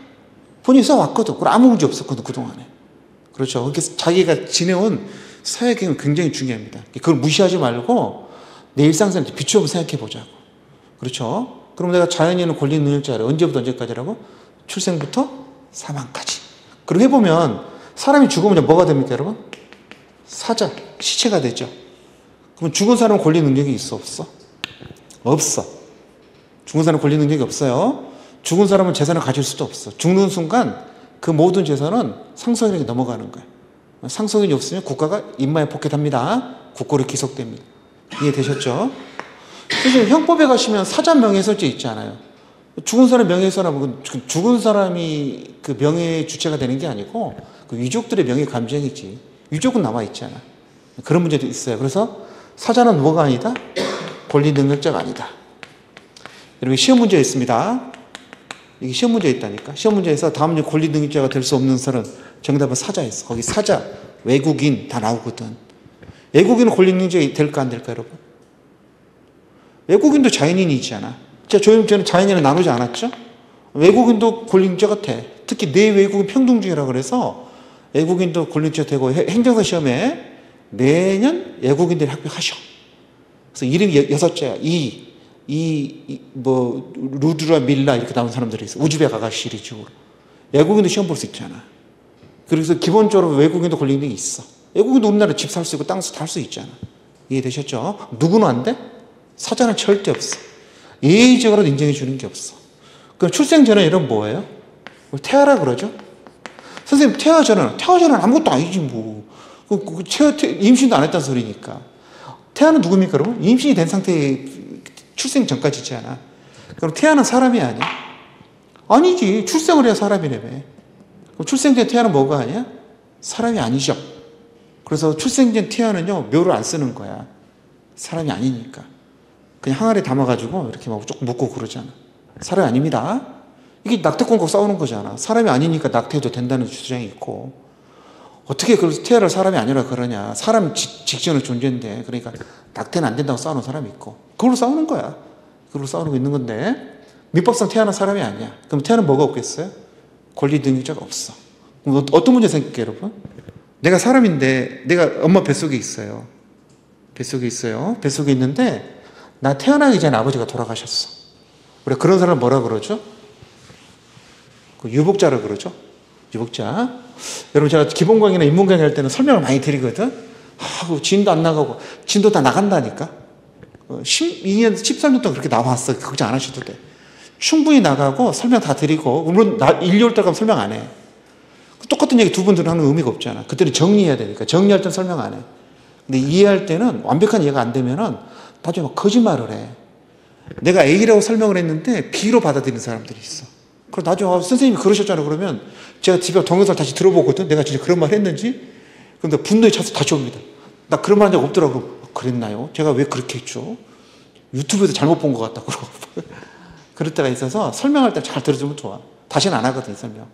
본인이 써왔거든. 그럼 아무 문제 없었거든, 그동안에. 그렇죠. 그렇게 자기가 지내온 사회경은 굉장히 중요합니다. 그걸 무시하지 말고 내 일상생활에 비추어 생각해 보자고. 그렇죠. 그럼 내가 자연인은 권리 능력자래. 언제부터 언제까지라고? 출생부터 사망까지. 그리고 해보면 사람이 죽으면 뭐가 됩니까, 여러분? 사자, 시체가 되죠. 그럼 죽은 사람은 권리 능력이 있어, 없어? 없어. 죽은 사람은 권리 능력이 없어요. 죽은 사람은 재산을 가질 수도 없어. 죽는 순간 그 모든 재산은 상속인에게 넘어가는 거예요. 상속인이 없으면 국가가 임마에 포켓합니다. 국고로 기속됩니다. 이해되셨죠? 그래서 형법에 가시면 사자 명예훼손죄 있지 않아요. 죽은 사람 명예훼손하면 죽은 사람이 그 명예의 주체가 되는 게 아니고 그 유족들의 명예 감정이지. 유족은 남아있잖아. 그런 문제도 있어요. 그래서 사자는 뭐가 아니다? 권리 능력자가 아니다. 여러분 시험 문제 있습니다. 이게 시험 문제 있다니까. 시험 문제에서 다음 주 권리 능력자가 될 수 없는 사람 정답은 사자였어. 거기 사자, 외국인 다 나오거든. 외국인은 권리 능력자가 될까 안 될까 여러분? 외국인도 자연인이잖아. 저는 자연인을 나누지 않았죠? 외국인도 권리 능력자가 돼. 특히 내외국인 평등주의라 그래서 외국인도 권리 능력자 되고 행정사 시험에 매년 외국인들이 합격하셔. 그래서 이름이 6자야. 루드라 밀라 이렇게 나온 사람들이 있어. 우즈벡 아가씨 시리즈로. 외국인도 시험 볼 수 있잖아. 그래서 기본적으로 외국인도 권리 능력이 있어. 외국인도 우리나라에 집 살 수 있고 땅 살 수 있잖아. 이해되셨죠? 누구는 안 돼? 사자는 절대 없어. 예의적으로 인정해 주는 게 없어. 그럼 출생 전에 이런 뭐예요? 태아라 그러죠? 선생님 태아 전에는 아무것도 아니지 뭐. 임신도 안 했다는 소리니까. 태아는 누굽니까 여러분? 임신이 된 상태에 출생 전까지잖아. 그럼 태아는 사람이 아니야? 아니지. 출생을 해야 사람이라며. 그럼 출생된 태아는 뭐가 아니야? 사람이 아니죠. 그래서 출생된 태아는요 묘를 안 쓰는 거야. 사람이 아니니까. 그냥 항아리에 담아가지고 이렇게 막 조금 묶고 그러잖아. 사람이 아닙니다. 이게 낙태권과 싸우는 거잖아. 사람이 아니니까 낙태해도 된다는 주장이 있고. 어떻게 그래서 태아를 사람이 아니라 그러냐. 사람 직전의 존재인데 그러니까 낙태는 안 된다고 싸우는 사람이 있고. 그걸로 싸우는 거야. 그걸로 싸우는 거 있는 건데 민법상 태아는 사람이 아니야. 그럼 태아는 뭐가 없겠어요? 권리 능력자가 없어. 그럼 어떤 문제 생길게요 여러분? 내가 사람인데 내가 엄마 뱃속에 있어요. 뱃속에 있는데 나 태어나기 전에 아버지가 돌아가셨어. 우리가 그런 사람 뭐라 그러죠? 그 유복자라 그러죠? 유복자. 여러분 제가 기본 강의나 인문 강의 할 때는 설명을 많이 드리거든. 진도 안 나가고 진도 다 나간다니까. 12년, 13년 동안 그렇게 나왔어. 걱정 안 하셔도 돼. 충분히 나가고 설명 다 드리고 물론 1, 2월 달 가면 설명 안 해. 똑같은 얘기 두 번 들으면 하는 의미가 없잖아. 그때는 정리해야 되니까. 정리할 땐 설명 안 해. 근데 이해할 때는 완벽한 이해가 안 되면은 나중에 막 거짓말을 해. 내가 A라고 설명을 했는데 B로 받아들이는 사람들이 있어. 그럼 나중에 선생님이 그러셨잖아 그러면 제가 집에 동영상을 다시 들어보거든. 내가 진짜 그런 말 했는지. 근데 분노에 차서 다시 옵니다. 나 그런 말 한 적 없더라고. 그랬나요? 제가 왜 그렇게 했죠? 유튜브에서 잘못 본 것 같다 그러고. 그럴 때가 있어서 설명할 때 잘 들어주면 좋아. 다시는 안 하거든 이 설명.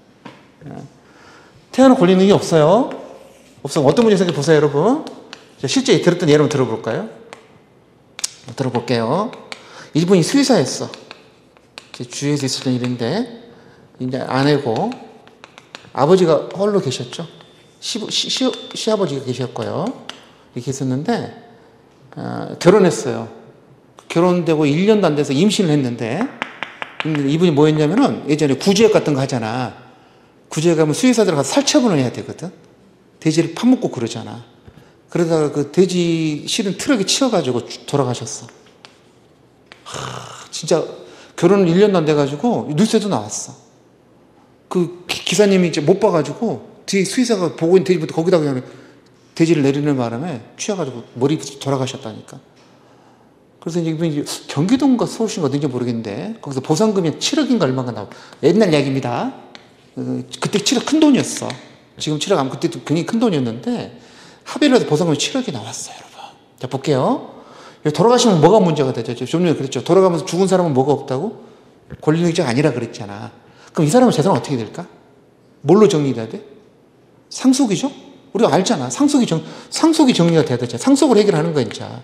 태아는 권리 능력이 없어요. 없으면 어떤 문제 생겨 보세요 여러분. 실제 들었던 예를 들어볼까요? 들어볼게요. 이분이 수의사였어. 제 주위에서 있었던 일인데 이제 아내고 아버지가 홀로 계셨죠. 시아버지가 계셨고요. 이렇게 있었는데 결혼했어요. 결혼되고 1년도 안 돼서 임신을 했는데 이분이 뭐 했냐면은 예전에 구제역 같은 거 하잖아. 구제역 가면 수의사들 가서 살처분을 해야 되거든. 돼지를 파묻고 그러잖아. 그러다가 그 돼지 실은 트럭에 치여가지고 돌아가셨어. 진짜 결혼은 1년도 안 돼가지고 뉴스에도 나왔어. 그 기사님이 이제 못 봐가지고 뒤에 수의사가 보고 있는 돼지부터 거기다 그냥 돼지를 내리는 바람에 취해가지고 머리 돌아가셨다니까. 그래서 이제 경기도인가 서울시인가 어딘지 모르겠는데 거기서 보상금이 7억인가 얼마가 나와. 옛날 얘기입니다. 그때 7억 큰 돈이었어. 지금 7억 아마 그때도 굉장히 큰 돈이었는데 합의를 해서 보상금이 7억이 나왔어요, 여러분. 자, 볼게요. 돌아가시면 뭐가 문제가 되죠? 좀 전에 그랬죠. 돌아가면서 죽은 사람은 뭐가 없다고? 권리능력자가 아니라 그랬잖아. 그럼 이 사람은 재산은 어떻게 될까? 뭘로 정리돼야 돼? 상속이죠? 우리가 알잖아. 상속이 정리가 돼야 되잖아. 상속을 해결하는 거야, 진짜.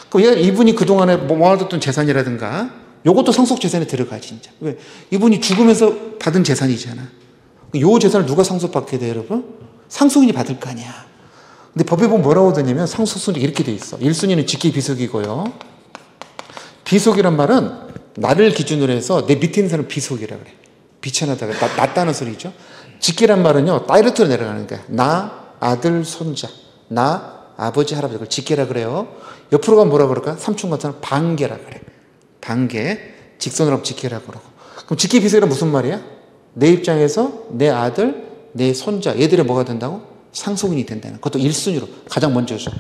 그럼 이분이 그동안에 모아뒀던 재산이라든가, 요것도 상속 재산에 들어가, 진짜. 왜? 이분이 죽으면서 받은 재산이잖아. 요 재산을 누가 상속받게 돼, 여러분? 상속인이 받을 거 아니야. 근데 법에 보면 뭐라고 되냐면 상속순위가 이렇게 돼 있어. 1순위는 직계 비속이고요. 비속이란 말은 나를 기준으로 해서 내 밑에 있는 사람은 비속이라 그래. 비천하다가 낮다는 소리죠. 직계란 말은요, 다이렉트로 내려가는 거야. 나, 아들, 손자. 나, 아버지, 할아버지. 그걸 직계라 그래요. 옆으로 가면 뭐라 그럴까? 삼촌 같은 건 반계라 그래. 반계. 직선으로 하면 직계라 그러고. 그럼 직계 비속이란 무슨 말이야? 내 입장에서 내 아들, 내 손자, 얘들이 뭐가 된다고? 상속인이 된다는. 그것도 1순위로. 가장 먼저죠.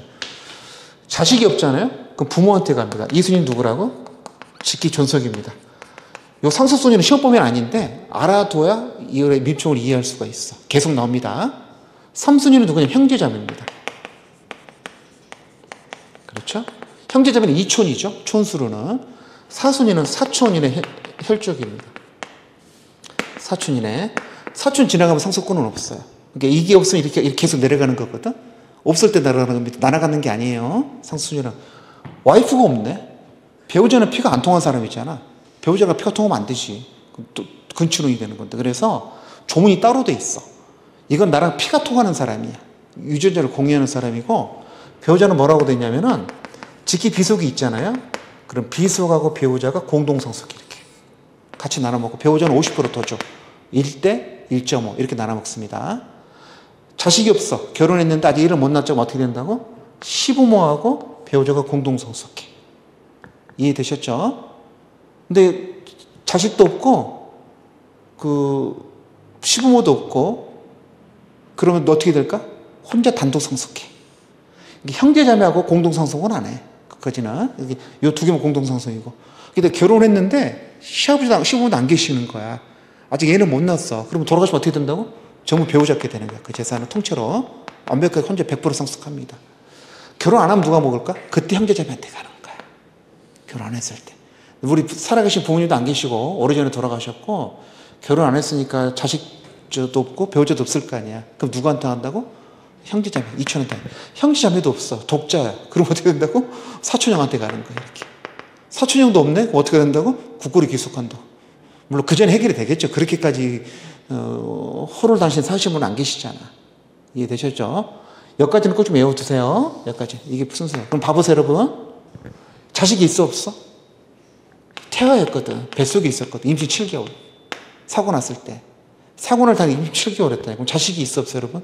자식이 없잖아요? 그럼 부모한테 갑니다. 2순위는 누구라고? 직계 존속입니다. 요 상속순위는 시험범위는 아닌데 알아둬야 이의 민총을 이해할 수가 있어. 계속 나옵니다. 3순위는 누구냐면 형제자매입니다. 그렇죠? 형제자매는 이촌이죠. 촌수로는. 4순위는 사촌인의 혈족입니다. 사촌이네. 사촌 지나가면 상속권은 없어요. 그러니까 이게 없으면 이렇게 계속 내려가는 거거든. 없을 때 날아가는 겁니다. 날아가는 게 아니에요. 상속순위는. 와이프가 없네. 배우자는 피가 안 통한 사람이잖아. 배우자가 피가 통하면 안 되지. 또 근친혼이 되는 건데. 그래서 조문이 따로 돼 있어. 이건 나랑 피가 통하는 사람이야. 유전자를 공유하는 사람이고, 배우자는 뭐라고 돼 있냐면은 직계 비속이 있잖아요. 그럼 비속하고 배우자가 공동상속이 이렇게 같이 나눠 먹고, 배우자는 50% 더 줘. 1대 1.5 이렇게 나눠 먹습니다. 자식이 없어. 결혼했는데 아직 일을 못 낳았지만 어떻게 된다고? 시부모하고 배우자가 공동상속해. 이해되셨죠? 근데 자식도 없고 그 시부모도 없고 그러면 어떻게 될까? 혼자 단독 상속해. 형제자매하고 공동상속은 안 해. 그까지는. 요 두 개만 공동상속이고. 근데 결혼했는데 시부모도 안 계시는 거야. 아직 얘는 못 낳았어. 그러면 돌아가시면 어떻게 된다고? 전부 배우자께 되는 거야. 그 재산을 통째로 완벽하게 혼자 100% 상속합니다. 결혼 안 하면 누가 먹을까? 그때 형제자매한테 가는 거야. 결혼 안 했을 때. 우리 살아계신 부모님도 안 계시고 오래전에 돌아가셨고, 결혼 안 했으니까 자식도 없고 배우자도 없을 거 아니야. 그럼 누구한테 한다고? 형제자매, 이촌한테. 형제자매도 없어. 독자야. 그럼 어떻게 된다고? 사촌형한테 가는 거야. 이렇게. 사촌형도 없네? 그럼 어떻게 된다고? 국고리 귀속한다. 물론 그 전에 해결이 되겠죠. 그렇게까지 호를 단신 사신 분은 안 계시잖아. 이해되셨죠? 여기까지는 꼭 좀 외워두세요. 여기까지. 이게 순서예요. 그럼 봐보세요, 여러분. 자식이 있어, 없어? 태아였거든. 뱃속에 있었거든. 임신 7개월. 사고 났을 때. 사고 날 당일 임신 7개월 했다. 그럼 자식이 있어, 없어, 여러분?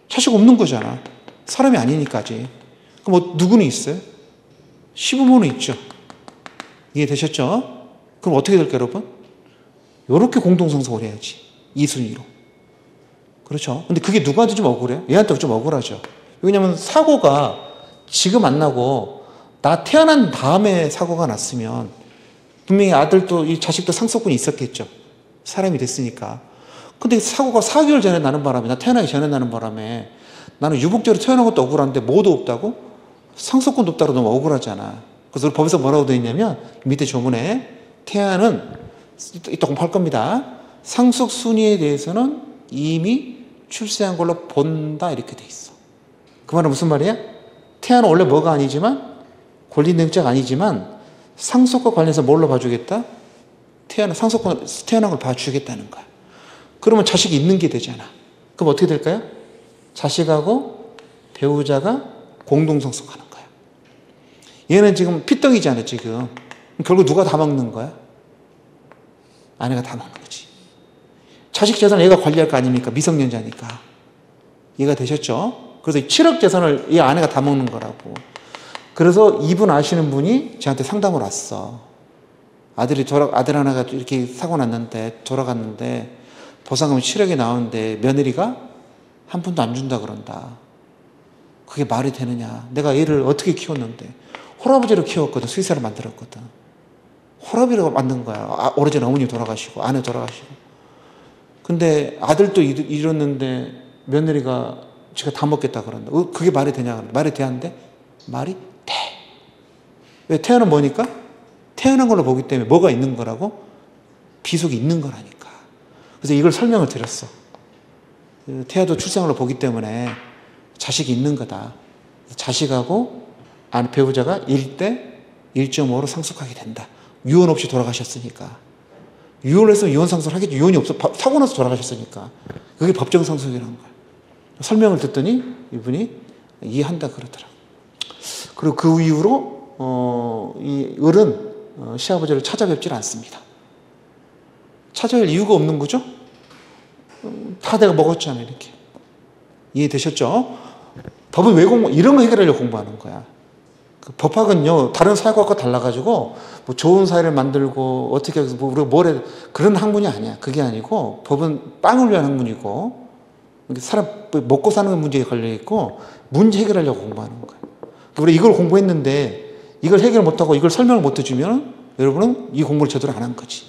자식 없는 거잖아. 사람이 아니니까 아직. 그럼 누구는 있어요? 시부모는 있죠. 이해되셨죠? 그럼 어떻게 될까요, 여러분? 요렇게 공동상속을 해야지. 2순위로. 그렇죠? 근데 그게 누구한테 좀 억울해요? 얘한테 좀 억울하죠. 왜냐면 사고가 지금 안 나고 나 태어난 다음에 사고가 났으면 분명히 아들도 이 자식도 상속권이 있었겠죠. 사람이 됐으니까. 근데 사고가 4개월 전에 나는 바람에, 나 태어나기 전에 나는 바람에 나는 유복적으로 태어난 것도 억울한데 뭐도 없다고? 상속권도 없다고 너무 억울하잖아. 그래서 우리 법에서 뭐라고 되어 있냐면 밑에 조문에 태아는 이따 공부할 겁니다. 상속 순위에 대해서는 이미 출세한 걸로 본다 이렇게 돼 있어. 그 말은 무슨 말이야? 태아는 원래 뭐가 아니지만 권리능자가 아니지만 상속과 관련해서 뭘로 봐주겠다? 상속권 태어난 걸 봐주겠다는 거야. 그러면 자식이 있는 게 되잖아. 그럼 어떻게 될까요? 자식하고 배우자가 공동상속하는 거야. 얘는 지금 피덩이잖아 지금. 결국 누가 다 먹는 거야? 아내가 다 먹는 거지. 자식 재산을 얘가 관리할 거 아닙니까? 미성년자니까. 이해가 되셨죠? 그래서 7억 재산을 이 아내가 다 먹는 거라고. 그래서 이분 아시는 분이 저한테 상담을 왔어. 아들 하나가 이렇게 사고 났는데 돌아갔는데 보상금 7억이 나오는데 며느리가 한 푼도 안 준다 그런다. 그게 말이 되느냐. 내가 얘를 어떻게 키웠는데. 홀아버지로 키웠거든. 수의사를 만들었거든. 홀아버지로 만든 거야. 오래전에 어머니 돌아가시고 아내 돌아가시고. 근데 아들도 잃었는데 며느리가 제가 다 먹겠다 그런다. 그게 말이 되냐. 말이 돼야한데 말이 돼. 왜? 태어난 뭐니까? 태어난 걸로 보기 때문에 뭐가 있는 거라고? 비속이 있는 거라니까. 그래서 이걸 설명을 드렸어. 태아도 출생으로 보기 때문에 자식이 있는 거다. 자식하고 배우자가 1대 1.5로 상속하게 된다. 유언 없이 돌아가셨으니까. 유언을 했으면 유언 상속을 하겠지. 유언이 없어. 사고 나서 돌아가셨으니까. 그게 법정 상속이라는 거야. 설명을 듣더니 이분이 이해한다 그러더라고. 그리고 그 이후로 이 을은 시아버지를 찾아뵙질 않습니다. 찾아뵐 이유가 없는 거죠? 다 내가 먹었잖아요. 이렇게. 이해되셨죠? 법은 왜 이런 거 해결하려고 공부하는 거야. 그 법학은요, 다른 사회과학과 달라가지고, 뭐 좋은 사회를 만들고, 어떻게 해서 뭐 우리가 그런 학문이 아니야. 그게 아니고, 법은 빵을 위한 학문이고, 사람 먹고 사는 문제에 걸려있고, 문제 해결하려고 공부하는 거야. 우리 이걸 공부했는데, 이걸 해결 못하고 이걸 설명을 못 해주면, 여러분은 이 공부를 제대로 안 한 거지.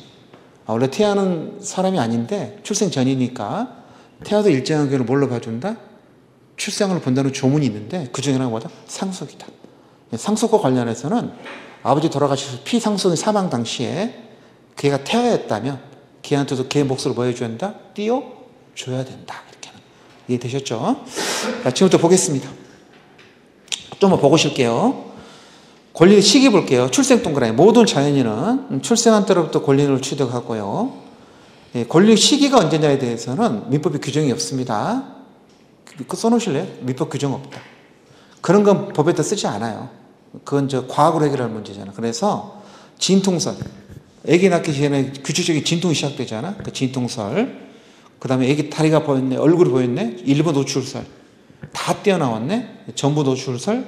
원래 태아는 사람이 아닌데, 출생 전이니까, 태아도 일정한 경우를 뭘로 봐준다? 출생을 본다는 조문이 있는데, 그 중에 하나가 뭐다? 상속이다. 상속과 관련해서는 아버지 돌아가셔서 피상속인 사망 당시에 걔가 태아였다면 걔한테도 걔 몫을 뭐 해줘야 된다? 띄워줘야 된다. 이렇게 이해되셨죠? 자, 지금부터 보겠습니다. 좀만 보고 쉴게요. 권리 시기 볼게요. 출생 동그라미. 모든 자연인은 출생한 때로부터 권리를 취득하고요. 권리 시기가 언제냐에 대해서는 민법에 규정이 없습니다. 그거 써놓으실래요? 민법 규정 없다. 그런 건 법에다 쓰지 않아요. 그건 과학으로 해결할 문제잖아. 그래서 진통설. 아기 낳기 전에 규칙적인 진통이 시작되잖아. 그 진통설. 그 다음에 아기 다리가 보였네. 얼굴이 보였네. 일부 노출설. 다 떼어나왔네. 전부 노출설.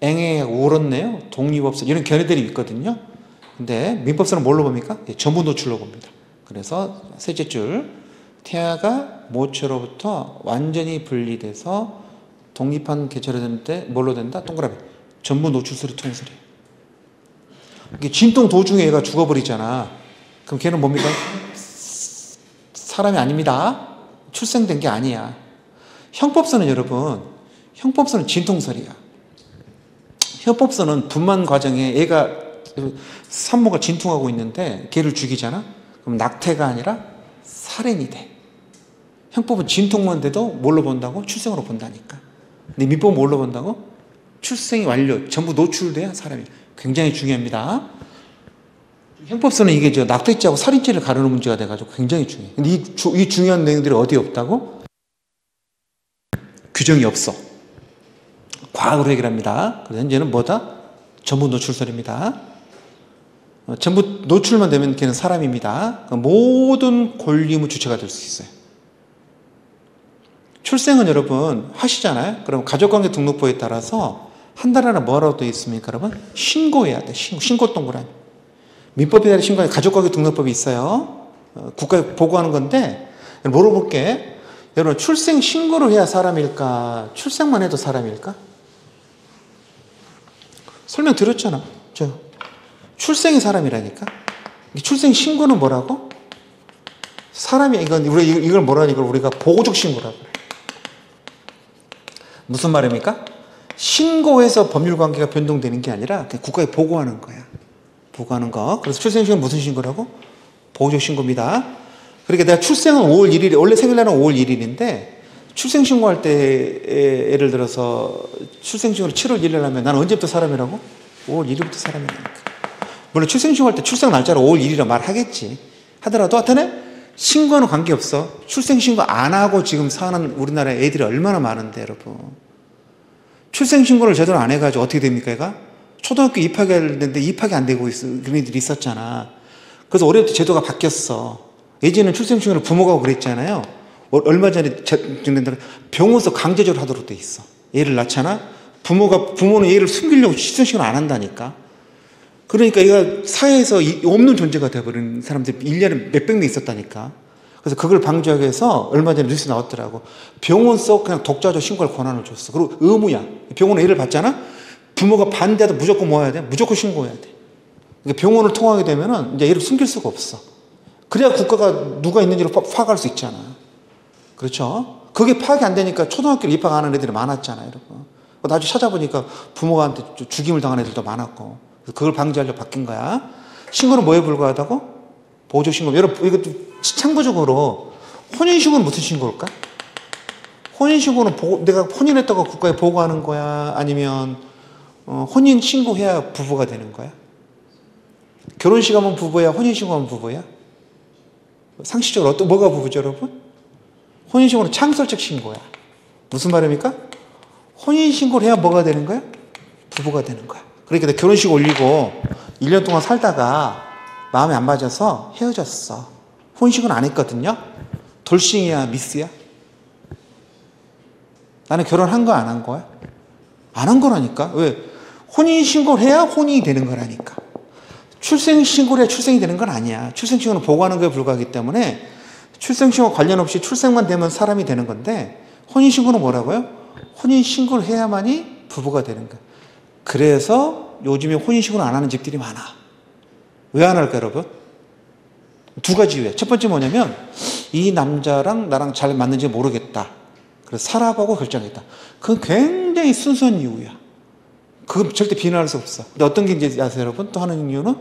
앵앵하고 울었네요. 독립없어. 이런 견해들이 있거든요. 근데 민법서는 뭘로 봅니까? 전부 노출로 봅니다. 그래서 셋째 줄. 태아가 모체로부터 완전히 분리돼서 독립한 개체로 되는데 뭘로 된다? 동그라미. 전부 노출설이 통설이에요. 이게 진통 도중에 얘가 죽어버리잖아. 그럼 걔는 뭡니까? 사람이 아닙니다. 출생된 게 아니야. 형법서는 여러분, 형법서는 진통설이야. 형법서는 분만 과정에 얘가 산모가 진통하고 있는데 걔를 죽이잖아. 그럼 낙태가 아니라 살인이 돼. 형법은 진통만 돼도 뭘로 본다고? 출생으로 본다니까. 근데 민법은 뭘로 본다고? 출생이 완료, 전부 노출돼야 사람이. 굉장히 중요합니다. 형법서는 이게 낙태죄하고 살인죄를 가르는 문제가 돼가지고 굉장히 중요해. 근데 이 중요한 내용들이 어디에 없다고? 규정이 없어. 과학으로 해결합니다. 그래서 현재는 뭐다? 전부 노출설입니다. 전부 노출만 되면 걔는 사람입니다. 모든 권리의무 주체가 될 수 있어요. 출생은 여러분 하시잖아요. 그럼 가족관계 등록부에 따라서 한 달 안에 뭐라고 되어 있습니까, 여러분? 신고해야 돼. 신고 동그라미. 민법에 따라 신고하는 가족관계 등록법이 있어요. 국가에 보고하는 건데 물어볼게. 여러분 출생 신고를 해야 사람일까? 출생만 해도 사람일까? 설명 드렸잖아. 출생이 사람이라니까. 출생 신고는 뭐라고? 사람이 이걸 뭐라니? 이걸 우리가 보고적 신고라고 그래. 무슨 말입니까? 신고해서 법률관계가 변동되는 게 아니라 국가에 보고하는 거야. 보고하는 거. 그래서 출생신고는 무슨 신고라고? 보고적 신고입니다. 그러니까 내가 출생은 5월 1일, 원래 생일날은 5월 1일인데 출생신고할 때 예를 들어서 출생신고를 7월 1일 하면 나는 언제부터 사람이라고? 5월 1일부터 사람이라니까. 물론 출생신고할 때 출생 날짜를 5월 1일이라 말하겠지. 하더라도 하여튼 신고는 관계없어. 출생신고 안 하고 지금 사는 우리나라 애들이 얼마나 많은데 여러분. 출생신고를 제대로 안 해가지고 어떻게 됩니까 얘가? 초등학교 입학해야 되는데 입학이 안 되고 그런 애들이 있었잖아. 그래서 올해부터 제도가 바뀌었어. 예전에는 출생신고를 부모가 하고 그랬잖아요. 얼마 전에 병원에서 강제적으로 하도록 돼 있어. 애를 낳잖아. 부모는 애를 숨기려고 출생신고를 안 한다니까. 그러니까 얘가 사회에서 없는 존재가 돼버린 사람들이 1년에 몇백 명 있었다니까. 그래서 그걸 방지하기 위해서 얼마 전에 뉴스 나왔더라고. 병원서 그냥 독자적 신고할 권한을 줬어. 그리고 의무야. 병원에 애를 받잖아. 부모가 반대해도 무조건 뭐 해야 돼? 무조건 신고해야 돼. 그러니까 병원을 통하게 되면은 이제 애를 숨길 수가 없어. 그래야 국가가 누가 있는지를 파악할 수 있잖아. 그렇죠? 그게 파악이 안 되니까 초등학교를 입학 안 하는 애들이 많았잖아요, 여러분. 나중에 찾아보니까 부모한테 죽임을 당한 애들도 많았고. 그걸 방지하려고 바뀐 거야. 신고는 뭐에 불과하다고? 보호적 신고. 여러분, 이것도 참고적으로 혼인신고는 무슨 신고일까? 혼인신고는 내가 혼인했다고 국가에 보고하는 거야? 아니면 혼인신고해야 부부가 되는 거야? 결혼식 하면 부부야? 혼인신고하면 부부야? 상식적으로 뭐가 부부죠, 여러분? 혼인신고는 창설적 신고야. 무슨 말입니까? 혼인신고를 해야 뭐가 되는 거야? 부부가 되는 거야. 그러니까 결혼식 올리고 1년 동안 살다가 마음에 안 맞아서 헤어졌어. 혼인신고는 안 했거든요. 돌싱이야, 미스야? 나는 결혼한 거 안 한 거야? 안 한 거라니까. 왜? 혼인신고를 해야 혼인이 되는 거라니까. 출생신고를 해야 출생이 되는 건 아니야. 출생신고는 보고하는 거에 불과하기 때문에 출생신고 관련 없이 출생만 되면 사람이 되는 건데, 혼인신고는 뭐라고요? 혼인신고를 해야만이 부부가 되는 거야. 그래서 요즘에 혼인신고를 안 하는 집들이 많아. 왜 안 할까, 여러분? 두 가지 이유야. 첫 번째 뭐냐면, 이 남자랑 나랑 잘 맞는지 모르겠다. 그래서 살아보고 결정했다. 그건 굉장히 순수한 이유야. 그건 절대 비난할 수 없어. 근데 어떤 게 이제 아세요, 여러분? 또 하는 이유는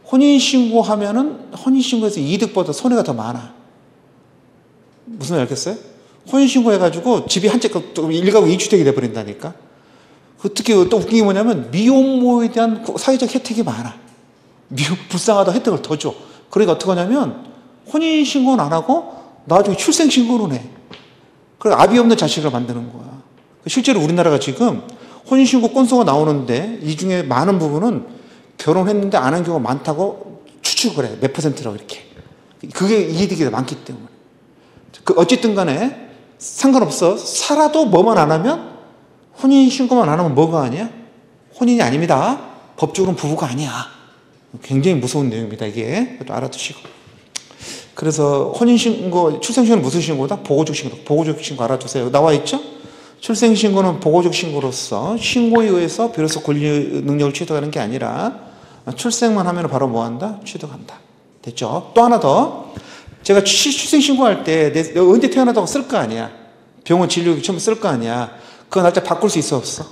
혼인신고 하면은 혼인신고에서 이득보다 손해가 더 많아. 무슨 말 알겠어요? 혼인신고 해가지고 집이 한 채, 일가구 2주택이 돼버린다니까? 특히 또 웃긴 게 뭐냐면 미혼모에 대한 사회적 혜택이 많아. 불쌍하다 혜택을 더 줘. 그러니까 어떻게 하냐면 혼인신고는 안 하고 나중에 출생신고는 해. 그래서 아비 없는 자식을 만드는 거야. 실제로 우리나라가 지금 혼인신고 건수가 나오는데 이 중에 많은 부분은 결혼했는데 안 한 경우가 많다고 추측을 해. 몇 %라고 이렇게. 그게 이득이 많기 때문에. 어쨌든 간에 상관없어. 살아도 뭐만 안 하면 혼인신고만 안 하면 뭐가 아니야? 혼인이 아닙니다. 법적으로는 부부가 아니야. 굉장히 무서운 내용입니다. 이게. 또 알아두시고. 그래서 혼인신고, 출생신고는 무슨 신고다? 보고적 신고. 보고적 신고 알아두세요. 나와 있죠? 출생신고는 보고적 신고로서 신고에 의해서 비로소 권리 능력을 취득하는 게 아니라 출생만 하면 바로 뭐 한다? 취득한다. 됐죠? 또 하나 더. 제가 출생신고할 때 내가 언제 태어나다고 쓸 거 아니야. 병원 진료기 처음 쓸 거 아니야. 그 날짜 바꿀 수 있어, 없어?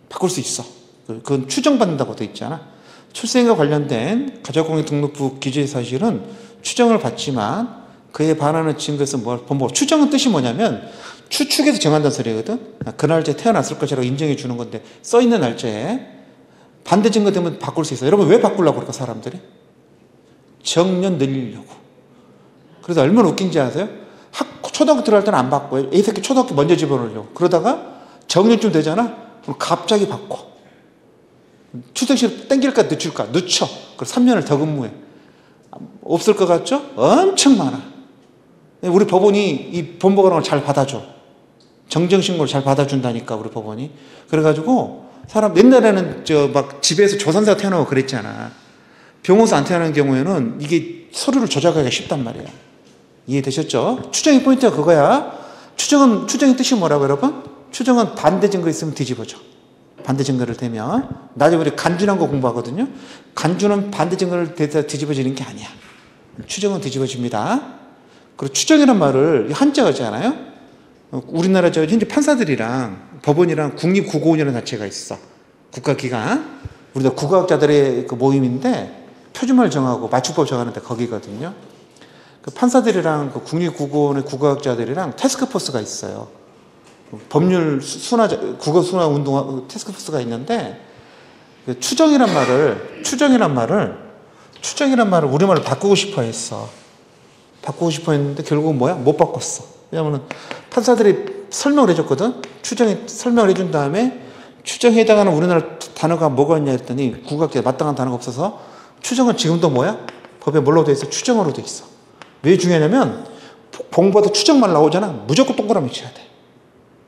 바꿀 수 있어. 그건 추정받는다고 돼 있잖아. 출생과 관련된 가족공인등록부 기재 사실은 추정을 받지만 그에 반하는 증거에서 추정은 뜻이 뭐냐면 추측해서 정한다는 소리거든. 그 날짜에 태어났을 것이라고 인정해 주는 건데 써 있는 날짜에 반대 증거 되면 바꿀 수 있어요. 여러분 왜 바꾸려고 그럴까 사람들이? 정년 늘리려고. 그래서 얼마나 웃긴지 아세요? 초등학교 들어갈 때는 안 바꿔요. 이 새끼 초등학교 먼저 집어넣으려고. 그러다가 정년쯤 되잖아? 그럼 갑자기 바꿔. 출생시를 땡길까 늦출까? 늦춰. 그럼 3년을 더 근무해. 없을 것 같죠? 엄청 많아. 우리 법원이 이 본보관을 잘 받아줘. 정정신고를 잘 받아준다니까 우리 법원이. 그래가지고 사람 옛날에는 막 집에서 조산사가 태어나고 그랬잖아. 병원에서 안 태어나는 경우에는 이게 서류를 조작하기가 쉽단 말이야. 이해되셨죠? 추정의 포인트가 그거야. 추정의 뜻이 뭐라고 여러분? 추정은 반대 증거 있으면 뒤집어져. 반대 증거를 대면. 나중에 우리 간주란 거 공부하거든요. 간주는 반대 증거를 대서 뒤집어지는 게 아니야. 추정은 뒤집어집니다. 그리고 추정이란 말을 한자어잖아요. 우리나라 현재 판사들이랑 법원이랑 국립국어원이라는 단체가 있어. 국가기관. 우리가 국어학자들의 그 모임인데 표준말 정하고 맞춤법 정하는데 거기거든요. 그 판사들이랑 그 국립국어원의 국어학자들이랑 태스크포스가 있어요. 법률 국어 순화 운동 태스크포스가 있는데 추정이란 말을 우리말로 바꾸고 싶어 했어. 바꾸고 싶어 했는데 결국은 뭐야? 못 바꿨어. 왜냐하면 판사들이 설명을 해줬거든. 설명을 해준 다음에 추정에 해당하는 우리나라 단어가 뭐가 있냐 했더니 국어학자에 마땅한 단어가 없어서 추정은 지금도 뭐야? 법에 뭘로 돼 있어? 추정어로 돼 있어. 왜 중요하냐면 공부하다 추정만 나오잖아. 무조건 동그라미 쳐야 돼.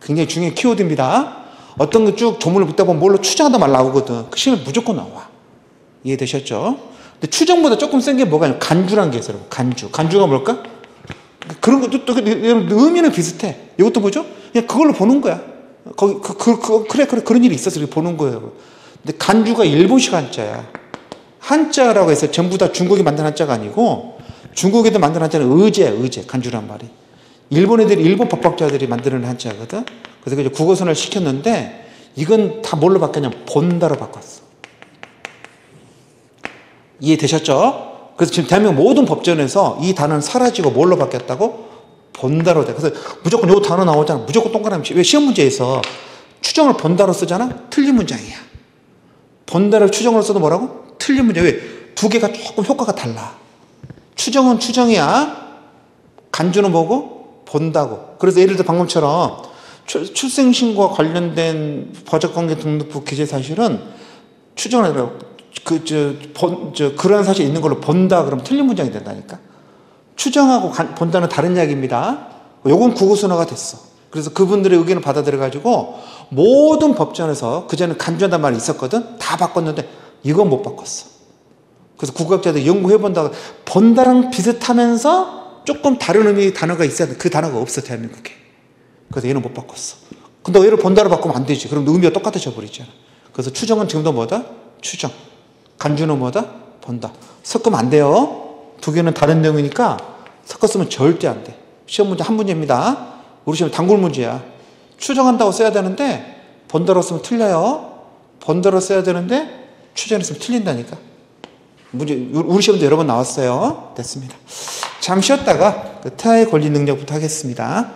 굉장히 중요한 키워드입니다. 어떤 거 쭉 조문을 듣다 보면 뭘로 추정하다 말 나오거든. 그 시험에 무조건 나와. 이해되셨죠? 근데 추정보다 조금 센 게 뭐가 있냐면 간주란 게 있어요. 간주가 뭘까? 그런 것도 또 의미는 비슷해. 이것도 뭐죠? 그냥 그걸로 보는 거야. 그래 그런 일이 있어서 이렇게 보는 거예요. 근데 간주가 일본식 한자야. 한자라고 해서 전부 다 중국이 만든 한자가 아니고 중국에도 만든 한자는 의제야. 간주란 말이. 일본 법학자들이 만드는 한자거든. 그래서 이제 국어선을 시켰는데 이건 다 뭘로 바뀌었냐면 본다로 바꿨어. 이해되셨죠? 그래서 지금 대한민국 모든 법전에서 이 단어는 사라지고 뭘로 바뀌었다고? 본다로 돼. 그래서 무조건 요 단어 나오잖아. 무조건 동그라미 치. 왜 시험 문제에서 추정을 본다로 쓰잖아? 틀린 문장이야. 본다를 추정으로 써도 뭐라고? 틀린 문장. 왜? 두 개가 조금 효과가 달라. 추정은 추정이야. 간주는 뭐고? 본다고. 그래서 예를 들어 방금처럼 출생신고와 관련된 가족관계등록부 기재 사실은 추정을 해요. 그런 사실이 있는 걸로 본다 그러면 틀린 문장이 된다니까. 추정하고 본다는 다른 이야기입니다. 요건 국어순화가 됐어. 그래서 그분들의 의견을 받아들여가지고 모든 법전에서 그전에 간주한다는 말이 있었거든. 다 바꿨는데 이건 못 바꿨어. 그래서 국어학자들이 연구해본다고 본다랑 비슷하면서 조금 다른 의미의 단어가 있어야 돼. 그 단어가 없어 대한민국에. 그래서 얘는 못 바꿨어. 근데 얘를 본다로 바꾸면 안 되지. 그럼 의미가 똑같아져 버리잖아. 그래서 추정은 지금도 뭐다? 추정. 간주는 뭐다? 본다. 섞으면 안 돼요. 두 개는 다른 내용이니까 섞었으면 절대 안 돼. 시험 문제 한 문제입니다. 우리 시험 단골 문제야. 추정한다고 써야 되는데 본다로 쓰면 틀려요. 본다로 써야 되는데 추정했으면 틀린다니까. 문제 우리 시험도 여러 번 나왔어요. 됐습니다. 잠시 쉬었다가 태아의 권리 능력부터 하겠습니다.